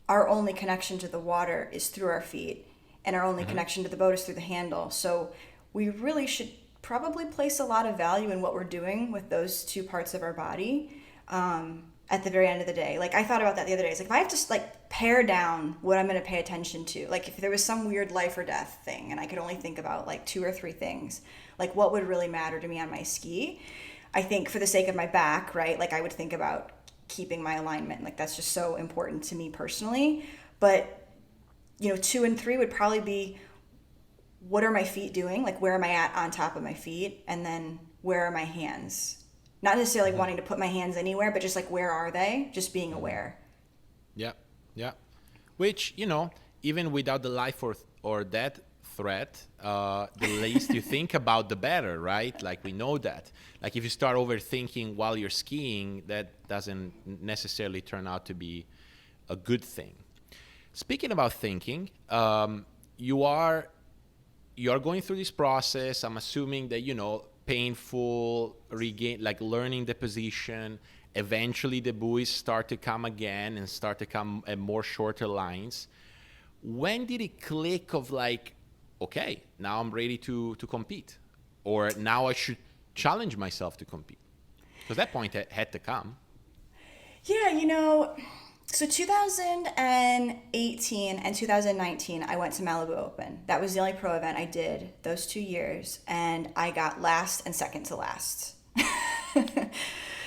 our only connection to the water is through our feet, and our only connection to the boat is through the handle. So we really should probably place a lot of value in what we're doing with those two parts of our body at the very end of the day. Like, I thought about that the other day. It's like, if I have to like pare down what I'm going to pay attention to, like if there was some weird life or death thing and I could only think about like 2 or 3 things, like what would really matter to me on my ski, I think for the sake of my back, right, like I would think about keeping my alignment. Like, that's just so important to me personally. But, you know, 2 and 3 would probably be, what are my feet doing? Like, where am I at on top of my feet? And then where are my hands? Not necessarily wanting to put my hands anywhere, but just like, where are they? Just being aware. Yeah. Which, you know, even without the life or death threat, the least you think about, the better, right? Like, we know that. Like, if you start overthinking while you're skiing, that doesn't necessarily turn out to be a good thing. Speaking about thinking, you are you're going through this process. I'm assuming that, painful, regain, like learning the position. Eventually the buoys start to come again and start to come at more shorter lines. When did it click of like, okay, now I'm ready to compete, or now I should challenge myself to compete? Because that point had to come. Yeah, so 2018 and 2019, I went to Malibu Open. That was the only pro event I did those 2 years, and I got last and second to last.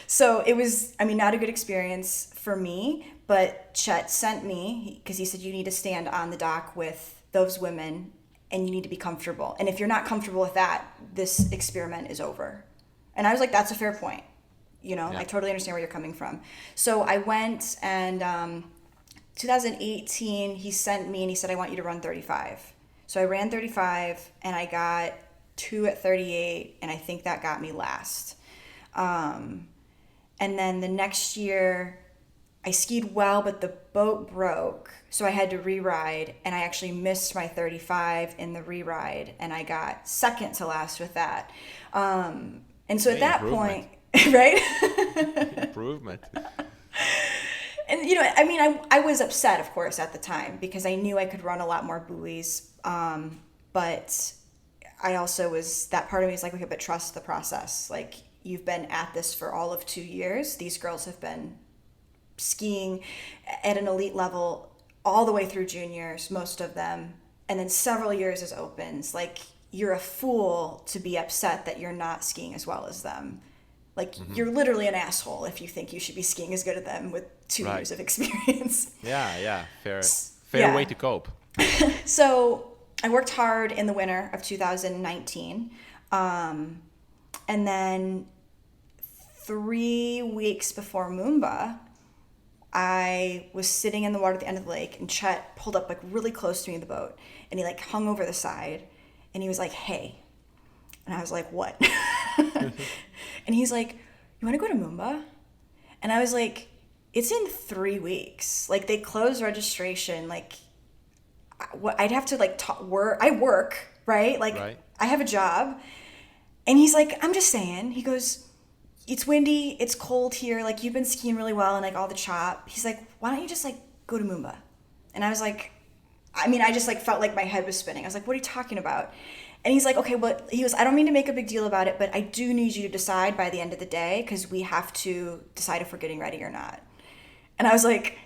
So it was, not a good experience for me, but Chet sent me, because he said, you need to stand on the dock with those women and you need to be comfortable. And if you're not comfortable with that, this experiment is over. And I was like, that's a fair point. Yeah. I totally understand where you're coming from. So I went, and 2018, he sent me and he said, I want you to run 35. So I ran 35 and I got 2 at 38, and I think that got me last. And then the next year I skied well, but the boat broke. So I had to re-ride, and I actually missed my 35 in the re-ride, and I got second to last with that. And so at that point, right? Improvement. And, I was upset, of course, at the time, because I knew I could run a lot more buoys. But I also that part of me was like, okay, but trust the process. Like, you've been at this for all of 2 years. These girls have been skiing at an elite level all the way through juniors, most of them, and then several years as opens. Like, you're a fool to be upset that you're not skiing as well as them. Like, you're literally an asshole if you think you should be skiing as good as them with 2 years of experience. Yeah. Fair way to cope. So I worked hard in the winter of 2019. And then 3 weeks before Moomba, I was sitting in the water at the end of the lake, and Chet pulled up like really close to me in the boat, and he like hung over the side, and he was like, hey. And I was like, what? And he's like, you want to go to Moomba? And I was like, it's in 3 weeks. Like, they close registration. Like, I'd have to like I work, right? Like, right. I have a job. And he's like, I'm just saying. He goes, it's windy, it's cold here. Like, you've been skiing really well and like all the chop. He's like, why don't you just like go to Moomba? And I was like, I just like felt like my head was spinning. I was like, what are you talking about? And he's like, okay, but he goes, I don't mean to make a big deal about it, but I do need you to decide by the end of the day, because we have to decide if we're getting ready or not. And I was like,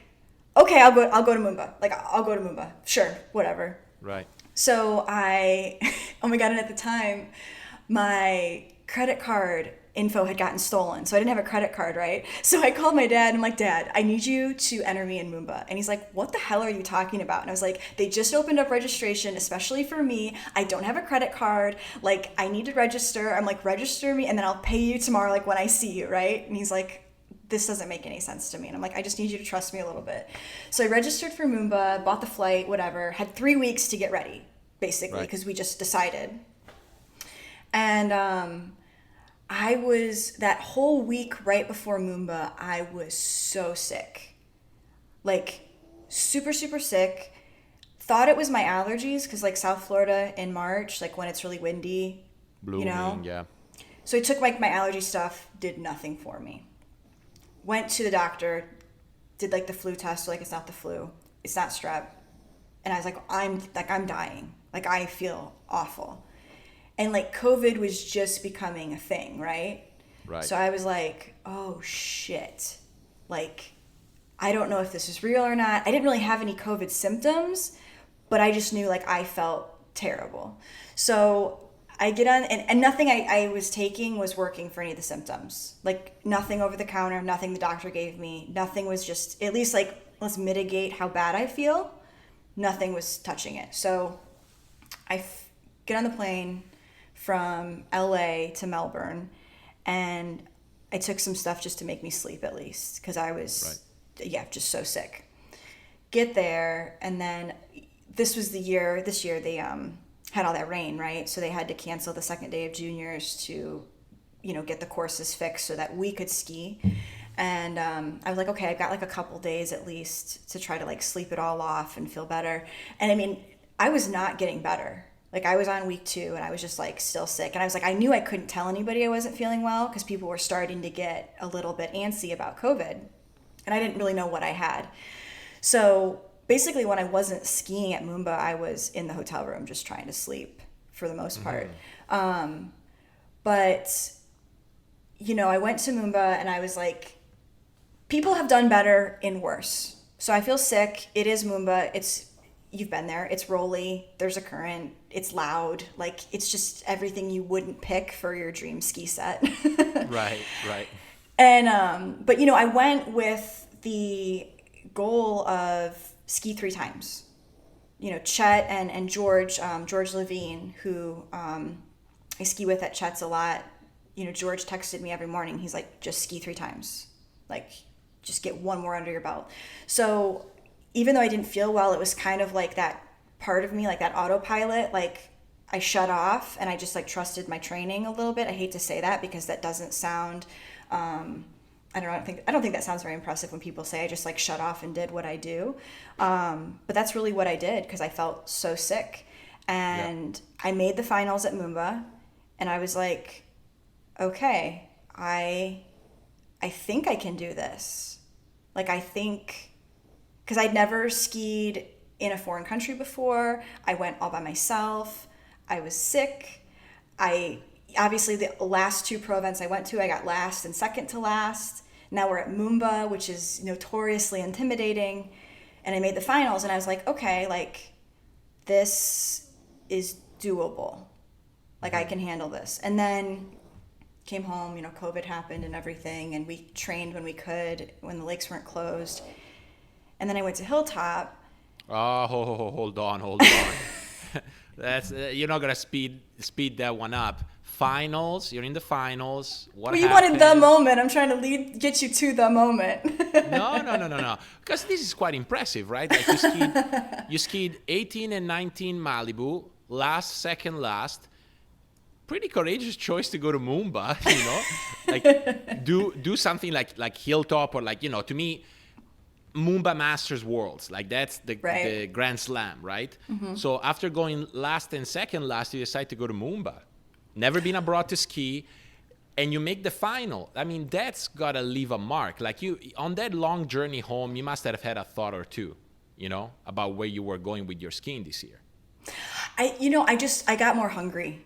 okay, I'll go to Moomba. Like, I'll go to Moomba. Sure, whatever. Right. So oh my God, and at the time, my credit card info had gotten stolen. So I didn't have a credit card, right? So I called my dad and I'm like, Dad, I need you to enter me in Moomba. And he's like, what the hell are you talking about? And I was like, they just opened up registration, especially for me. I don't have a credit card. Like, I need to register. I'm like, register me and then I'll pay you tomorrow, like when I see you, right? And he's like, this doesn't make any sense to me. And I'm like, I just need you to trust me a little bit. So I registered for Moomba, bought the flight, whatever, had 3 weeks to get ready, basically, because we just decided. And I was, that whole week right before Moomba, I was so sick. Like, super, super sick. Thought it was my allergies, because like South Florida in March, like when it's really windy, Blooming, yeah. So I took like my allergy stuff, did nothing for me. Went to the doctor, did like the flu test, like it's not the flu, it's not strep. And I was like, I'm dying. Like, I feel awful. And like COVID was just becoming a thing, right? Right. So I was like, oh shit. Like, I don't know if this is real or not. I didn't really have any COVID symptoms, but I just knew like I felt terrible. So I get on, and nothing I was taking was working for any of the symptoms. Like, nothing over the counter, nothing the doctor gave me, nothing was just, at least like, let's mitigate how bad I feel. Nothing was touching it. So I get on the plane from LA to Melbourne, and I took some stuff just to make me sleep at least, because I was, just so sick. Get there, and then this year they had all that rain, right? So they had to cancel the second day of juniors to, get the courses fixed so that we could ski. And I was like, okay, I've got like a couple days at least to try to like sleep it all off and feel better. And I mean, I was not getting better. Like I was on week 2 and I was just like still sick. And I was like, I knew I couldn't tell anybody I wasn't feeling well because people were starting to get a little bit antsy about COVID. And I didn't really know what I had. So basically when I wasn't skiing at Moomba, I was in the hotel room just trying to sleep for the most part. But, you know, I went to Moomba and I was like, people have done better in worse. So I feel sick. It is Moomba. You've been there. It's rolly. There's a current. It's loud. Like, it's just everything you wouldn't pick for your dream ski set. Right. And, but, you know, I went with the goal of ski 3 times. You know, Chet and George Levine, who I ski with at Chet's a lot. You know, George texted me every morning. He's like, just ski 3 times. Like, just get one more under your belt. So even though I didn't feel well, it was kind of like that part of me, like that autopilot, like I shut off and I just like trusted my training a little bit. I hate to say that because that doesn't sound, I don't think that sounds very impressive when people say I just like shut off and did what I do. But that's really what I did because I felt so sick. And I made the finals at Moomba and I was like, okay, I think I can do this. Like, I think, because I'd never skied in a foreign country before. I went all by myself. I was sick. Obviously, the last 2 pro events I went to, I got last and second to last. Now we're at Moomba, which is notoriously intimidating. And I made the finals, and I was like, okay, like, this is doable. Like, I can handle this. And then came home, you know, COVID happened and everything, and we trained when we could, when the lakes weren't closed. And then I went to Hilltop. Oh, hold on. That's you're not gonna speed that one up. Finals, you're in the finals. What you wanted the moment. I'm trying to get you to the moment. No. Because this is quite impressive, right? Like you skied 18 and 19 Malibu, second last. Pretty courageous choice to go to Moomba, you know, like do something like Hilltop or like, you know, to me, Moomba Masters Worlds, like that's the Grand Slam, right? Mm-hmm. So after going last and second last, you decide to go to Moomba. Never been abroad to ski, and you make the final. I mean, that's gotta leave a mark. Like you on that long journey home, you must have had a thought or two, you know, about where you were going with your skiing this year. I got more hungry.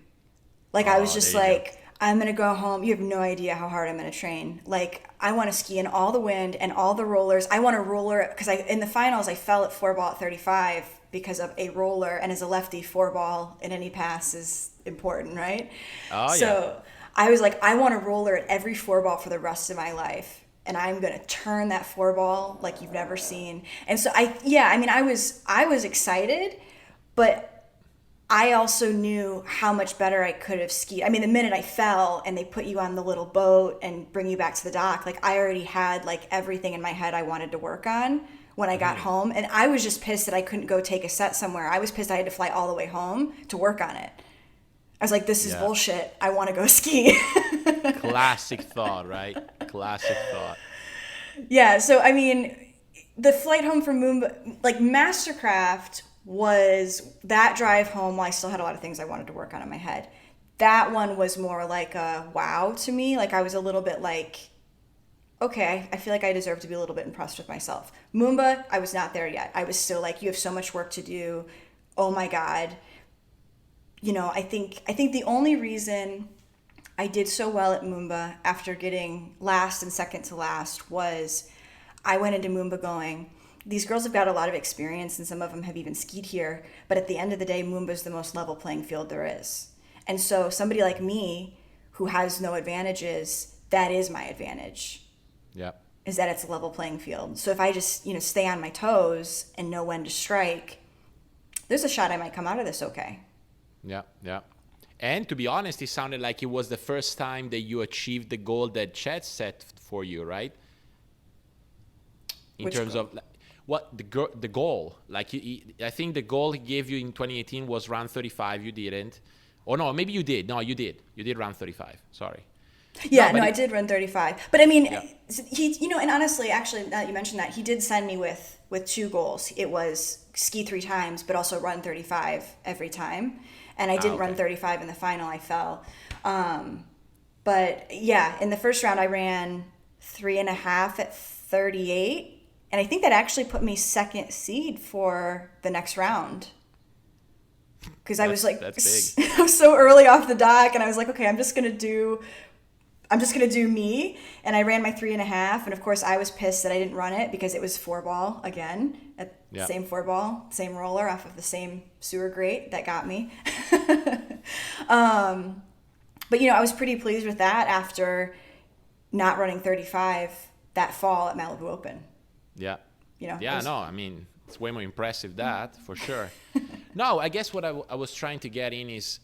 Like, I was just like, I'm going to go home. You have no idea how hard I'm going to train. Like, I want to ski in all the wind and all the rollers. I want to roller, because in the finals, I fell at 4-ball at 35 because of a roller. And as a lefty, 4-ball in any pass is important, right? So I was like, I want to roller at every 4-ball for the rest of my life. And I'm going to turn that 4-ball like you've never seen. And so I was excited, but I also knew how much better I could have skied. I mean, the minute I fell and they put you on the little boat and bring you back to the dock, like I already had like everything in my head I wanted to work on when I got home. And I was just pissed that I couldn't go take a set somewhere. I was pissed I had to fly all the way home to work on it. I was like, this is bullshit. I want to go ski. Classic thought, right? Classic thought. Yeah. So, I mean, the flight home from Moomba, like Mastercraft was that drive home while I still had a lot of things I wanted to work on in my head. That one was more like a wow to me. Like I was a little bit like, okay, I feel like I deserve to be a little bit impressed with myself. Moomba, I was not there yet. I was still like, you have so much work to do. Oh my God. You know, I think the only reason I did so well at Moomba after getting last and second to last was I went into Moomba going, these girls have got a lot of experience and some of them have even skied here. But at the end of the day, Moomba is the most level playing field there is. And so somebody like me who has no advantages, that is my advantage. Yeah. Is that it's a level playing field. So if I just, you know, stay on my toes and know when to strike, there's a shot I might come out of this okay. Yeah. And to be honest, it sounded like it was the first time that you achieved the goal that Chet set for you, right? In terms of what the goal, like I think the goal he gave you in 2018 was round 35. You didn't, or no, maybe you did. No, you did. You did round 35. Sorry. Yeah, no, I did run 35. But I mean, he, you know, and honestly, actually, now that you mentioned that, he did send me with 2 goals. It was ski 3 times, but also run 35 every time. and I didn't run 35 in the final. I fell. But yeah, in the first round, I ran 3.5 at 38. And I think that actually put me second seed for the next round. Because I was like, that's big. I was so early off the dock, and I was like, okay, I'm just gonna do me. And I ran my 3.5, and of course I was pissed that I didn't run it because it was 4-ball again, same 4-ball, same roller off of the same sewer grate that got me. But I was pretty pleased with that after not running 35 that fall at Malibu Open. Yeah. I mean, it's way more impressive that, for sure. No, I guess what I was trying to get in is,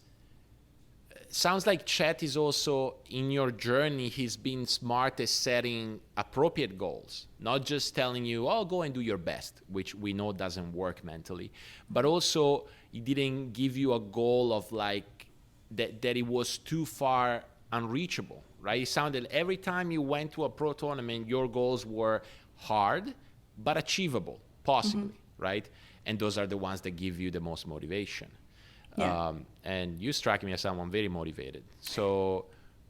sounds like Chet is also, in your journey, he's been smart at setting appropriate goals. Not just telling you, oh, go and do your best, which we know doesn't work mentally. But also, he didn't give you a goal of like, that it was too far unreachable, right? It sounded every time you went to a pro tournament, your goals were hard, but achievable, possibly, right? And those are the ones that give you the most motivation. Yeah. And you strike me as someone very motivated. So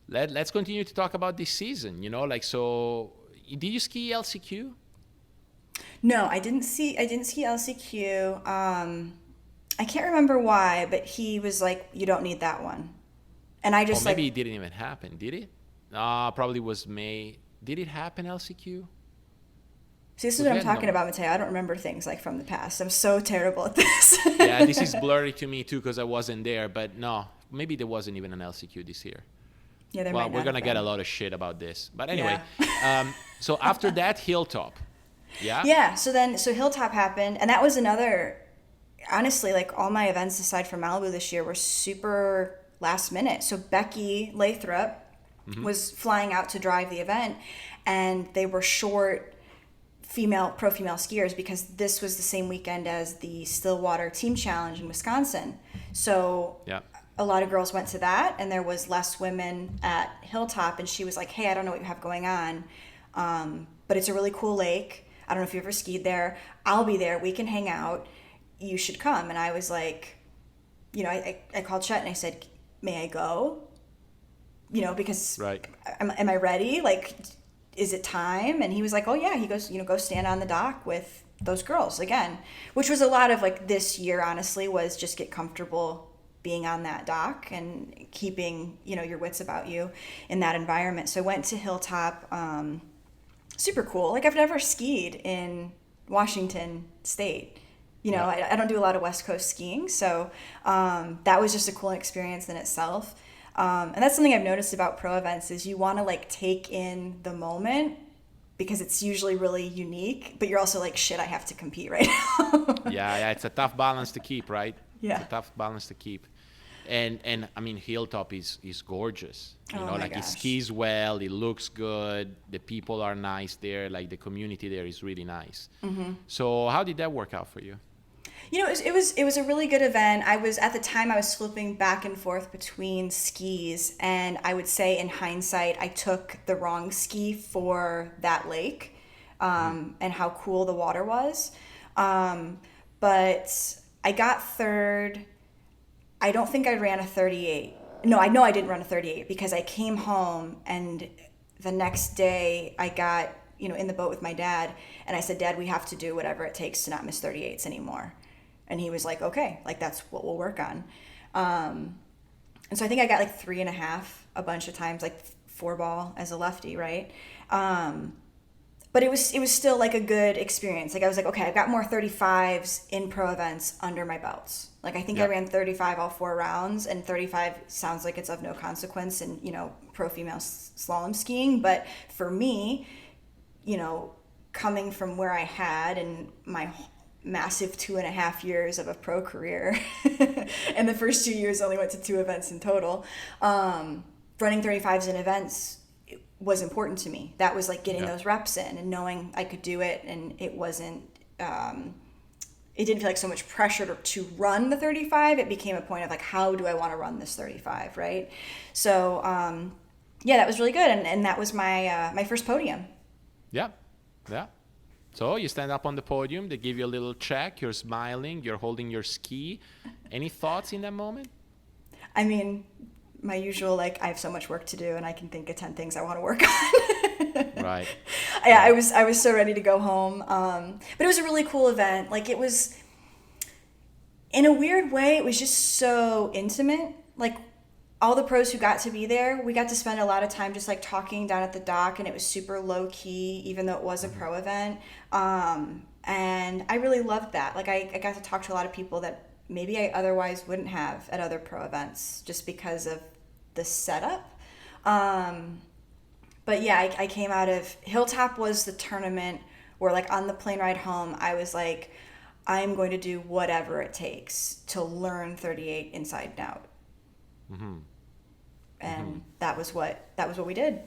let's continue to talk about this season, so did you ski LCQ? No, I didn't ski LCQ. I can't remember why, but he was like, you don't need that one. And I just maybe it didn't even happen, did it? Probably was May. Did it happen, LCQ? See, this is what I'm talking about, Matteo. I don't remember things like from the past. I'm so terrible at this. Yeah, this is blurry to me too because I wasn't there. But no, maybe there wasn't even an LCQ this year. Yeah, well, we're going to get a lot of shit about this. But anyway, so after that, Hilltop. Yeah? Yeah, so Hilltop happened. And that was another, honestly, like all my events aside from Malibu this year were super last minute. So Becky Lathrop was flying out to drive the event, and they were short pro female skiers because this was the same weekend as the Stillwater Team Challenge in Wisconsin. So a lot of girls went to that, and there was less women at Hilltop, and she was like, hey, I don't know what you have going on, but it's a really cool lake. I don't know if you ever skied there. I'll be there. We can hang out. You should come. And I was like, I called Chet and I said, may I go? Because am I ready? Like, is it time? And he was like, oh yeah. He goes, go stand on the dock with those girls again, which was a lot of like this year, honestly, was just get comfortable being on that dock and keeping, your wits about you in that environment. So I went to Hilltop, super cool. Like I've never skied in Washington State. I don't do a lot of West Coast skiing. So that was just a cool experience in itself. And that's something I've noticed about pro events is you want to like take in the moment because it's usually really unique, but you're also like, shit, I have to compete right now. Yeah, it's a tough balance to keep, right? Yeah. It's a tough balance to keep. And I mean, Hilltop is gorgeous. It skis well, it looks good, the people are nice there, like the community there is really nice. So how did that work out for you? It was a really good event. At the time I was flipping back and forth between skis, and I would say in hindsight I took the wrong ski for that lake, and how cool the water was. But I got third. I don't think I ran a 38. No, I know I didn't run a 38 because I came home and the next day I got, in the boat with my dad, and I said, Dad, we have to do whatever it takes to not miss 38s anymore. And he was like, okay, like that's what we'll work on. And so I think I got like 3.5 a bunch of times, like 4-ball as a lefty, right? But it was still like a good experience. Like I was like, okay, I've got more 35s in pro events under my belts. Like I think I ran 35 all 4 rounds, and 35 sounds like it's of no consequence in, pro female slalom skiing. But for me, coming from where I had in my massive 2.5 years of a pro career, and the first 2 years only went to 2 events in total, running 35s in events was important to me. That was like getting those reps in and knowing I could do it, and it wasn't it didn't feel like so much pressure to run the 35. It became a point of like, how do I want to run this 35, right? So that was really good, and that was my first podium. Yeah. So you stand up on the podium, they give you a little check, you're smiling, you're holding your ski. Any thoughts in that moment? I mean, my usual, like, I have so much work to do and I can think of 10 things I want to work on. Right. Yeah, Right. I was so ready to go home. But it was a really cool event. Like, it was, in a weird way, it was just so intimate. Like, all the pros who got to be there, we got to spend a lot of time just like talking down at the dock, and it was super low key, even though it was a pro event. And I really loved that. Like, I got to talk to a lot of people that maybe I otherwise wouldn't have at other pro events just because of the setup. But yeah, I came out of Hilltop was the tournament where, like, on the plane ride home, I was like, I'm going to do whatever it takes to learn 38 inside and out. And that was what we did.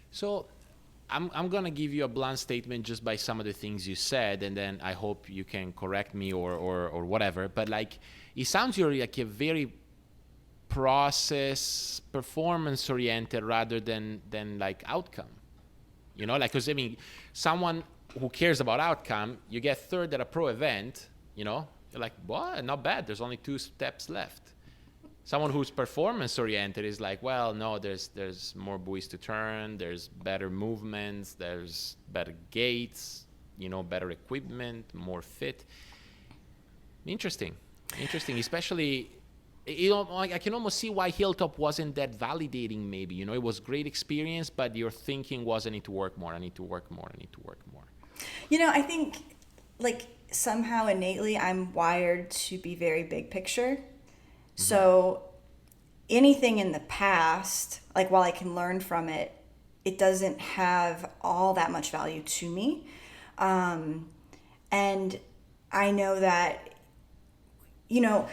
So I'm going to give you a blunt statement just by some of the things you said, and then I hope you can correct me or whatever. But, like, it sounds you're like a very process, performance oriented rather than like outcome. You know, like, because I mean, someone who cares about outcome, you get third at a pro event, you know, you're like, what? Not bad. There's only 2 steps left. Someone who's performance oriented is like, well, no, there's more buoys to turn, there's better movements, there's better gates, you know, better equipment, more fit. Interesting, especially, you know, like, I can almost see why Hilltop wasn't that validating. Maybe, you know, it was great experience, but your thinking was, I need to work more. You know, I think, like, somehow innately I'm wired to be very big picture. So anything in the past, like, while I can learn from it, it doesn't have all that much value to me. And I know that, you know,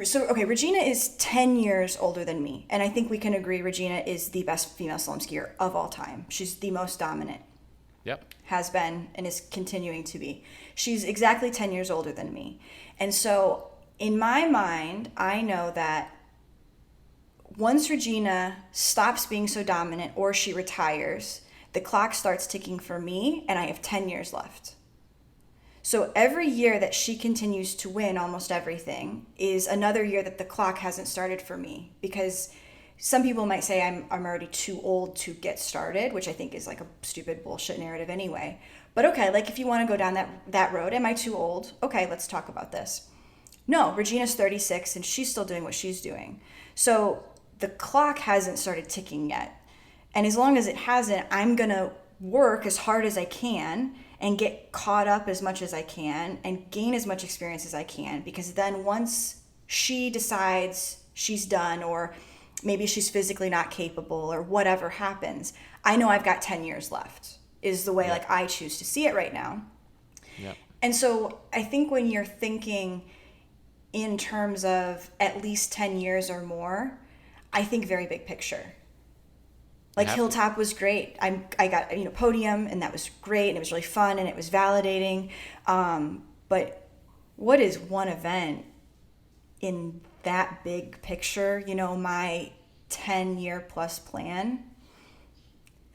so, okay, Regina is 10 years older than me. And I think we can agree Regina is the best female slalom skier of all time. She's the most dominant. Yep. Has been and is continuing to be. She's exactly 10 years older than me. And so, in my mind, I know that once Regina stops being so dominant or she retires, the clock starts ticking for me, and I have 10 years left. So every year that she continues to win almost everything is another year that the clock hasn't started for me, because some people might say I'm already too old to get started, which I think is like a stupid bullshit narrative anyway. But okay, like, if you want to go down that road, am I too old? Okay, let's talk about this. No, Regina's 36 and she's still doing what she's doing. So the clock hasn't started ticking yet. And as long as it hasn't, I'm going to work as hard as I can and get caught up as much as I can and gain as much experience as I can, because then once she decides she's done, or maybe she's physically not capable, or whatever happens, I know I've got 10 years left, is the way like I choose to see it right now. Yep. And so I think when you're thinking in terms of at least 10 years or more, I think very big picture. Like, Hilltop was great. I got, you know, podium, and that was great, and it was really fun, and it was validating. But what is one event in that big picture? You know, my 10-year plus plan.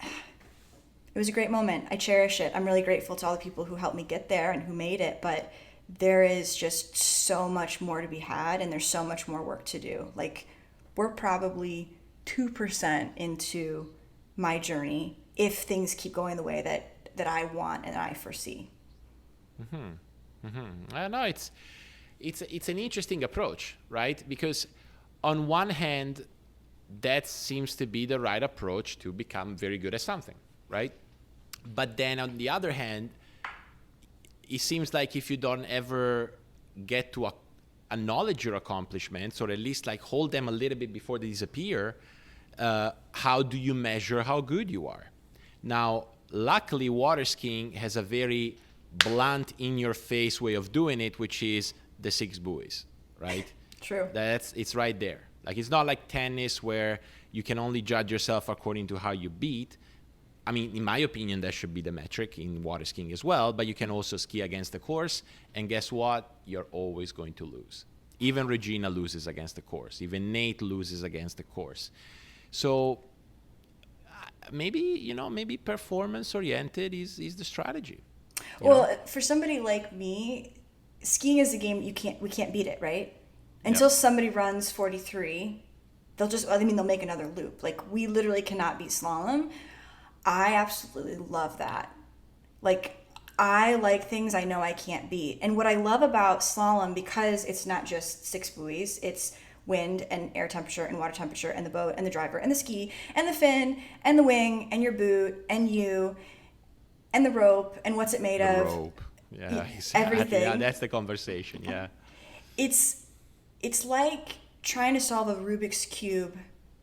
It was a great moment. I cherish it. I'm really grateful to all the people who helped me get there and who made it, but there is just so much more to be had, and there's so much more work to do. Like, we're probably 2% into my journey if things keep going the way that I want and I foresee. I know it's an interesting approach, right? Because on one hand, that seems to be the right approach to become very good at something, right? But then on the other hand, it seems like if you don't ever get to acknowledge your accomplishments, or at least like hold them a little bit before they disappear, how do you measure how good you are? Now, luckily, water skiing has a very blunt, in-your-face way of doing it, which is the 6 buoys, right? True. It's right there. Like, it's not like tennis where you can only judge yourself according to how you beat. I mean, in my opinion, that should be the metric in water skiing as well, but you can also ski against the course, and guess what? You're always going to lose. Even Regina loses against the course. Even Nate loses against the course. So maybe performance-oriented is the strategy. Well, for somebody like me, skiing is a game we can't beat it, right? Until somebody runs 43, they'll make another loop. Like, we literally cannot beat slalom. I absolutely love that. Like, I like things I know I can't beat. And what I love about slalom, because it's not just 6 buoys, it's wind and air temperature and water temperature and the boat and the driver and the ski and the fin and the wing and your boot and you and the rope and what's it made of. Rope. Yeah, exactly. Everything. Yeah, that's the conversation. Yeah. It's like trying to solve a Rubik's Cube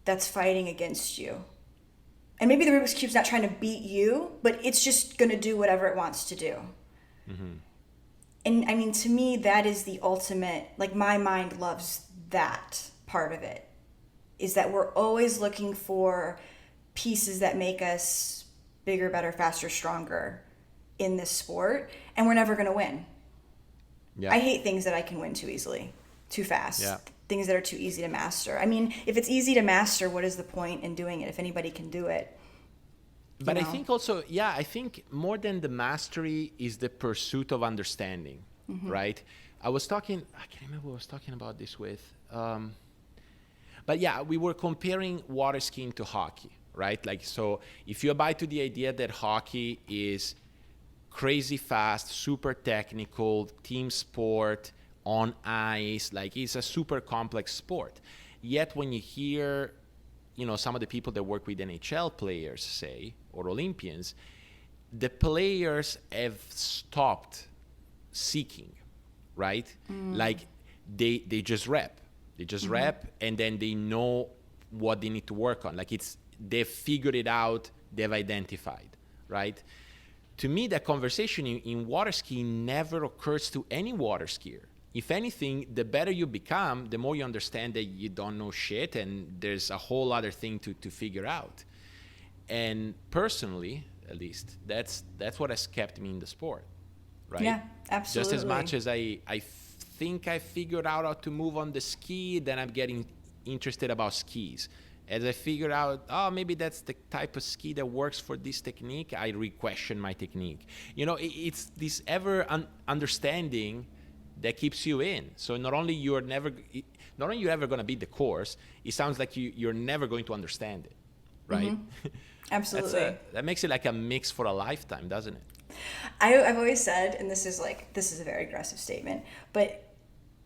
that's fighting against you. And maybe the Rubik's Cube's not trying to beat you, but it's just going to do whatever it wants to do. Mm-hmm. And I mean, to me, that is the ultimate, like, my mind loves that part of it, is that we're always looking for pieces that make us bigger, better, faster, stronger in this sport, and we're never going to win. Yeah. I hate things that I can win too easily, too fast. Yeah. Things that are too easy to master. I mean, if it's easy to master, what is the point in doing it if anybody can do it? But I think also, I think more than the mastery is the pursuit of understanding, right? I can't remember who I was talking about this with. But yeah, we were comparing water skiing to hockey, right? Like, so if you abide to the idea that hockey is crazy fast, super technical, team sport, on ice, like, it's a super complex sport. Yet when you hear, some of the people that work with NHL players say, or Olympians, the players have stopped seeking, right? Like, they just rep. They just rep, and then they know what they need to work on. Like, they've figured it out, they've identified, right? To me, that conversation in water skiing never occurs to any water skier. If anything, the better you become, the more you understand that you don't know shit and there's a whole other thing to figure out. And personally, at least, that's what has kept me in the sport, right? Yeah, absolutely. Just as much as I think I figured out how to move on the ski, then I'm getting interested about skis. As I figure out, maybe that's the type of ski that works for this technique, I re-question my technique. It's this ever understanding that keeps you in. So not only you're ever going to beat the course, it sounds like you're never going to understand it, right? Mm-hmm. Absolutely. That makes it like a mix for a lifetime, doesn't it? I've always said, and this is a very aggressive statement, but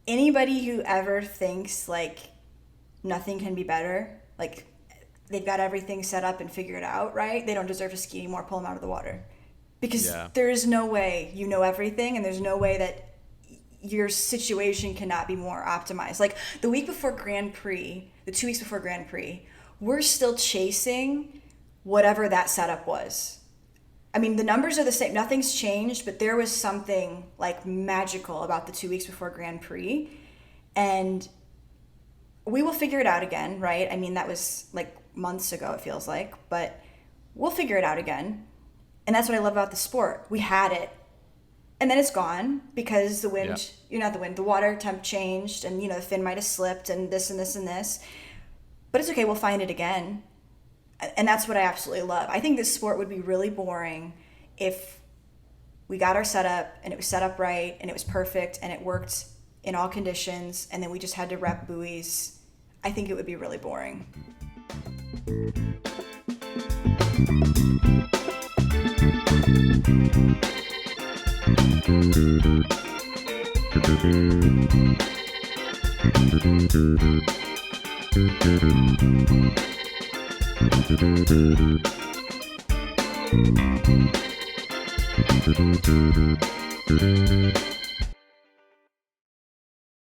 anybody who ever thinks like nothing can be better, like they've got everything set up and figured out, right? They don't deserve to ski anymore. Pull them out of the water, because there is no way you know everything, and there's no way that your situation cannot be more optimized. Like, the 2 weeks before Grand Prix, we're still chasing whatever that setup was. I mean, the numbers are the same. Nothing's changed, but there was something like magical about the 2 weeks before Grand Prix. And we will figure it out again, right? I mean, that was like months ago, it feels like, but we'll figure it out again. And that's what I love about the sport. We had it. And then it's gone because the wind, the water temp changed, and, the fin might have slipped, and this and this and this. But it's okay, we'll find it again. And that's what I absolutely love. I think this sport would be really boring if we got our setup, and it was set up right, and it was perfect, and it worked in all conditions, and then we just had to rep buoys. I think it would be really boring.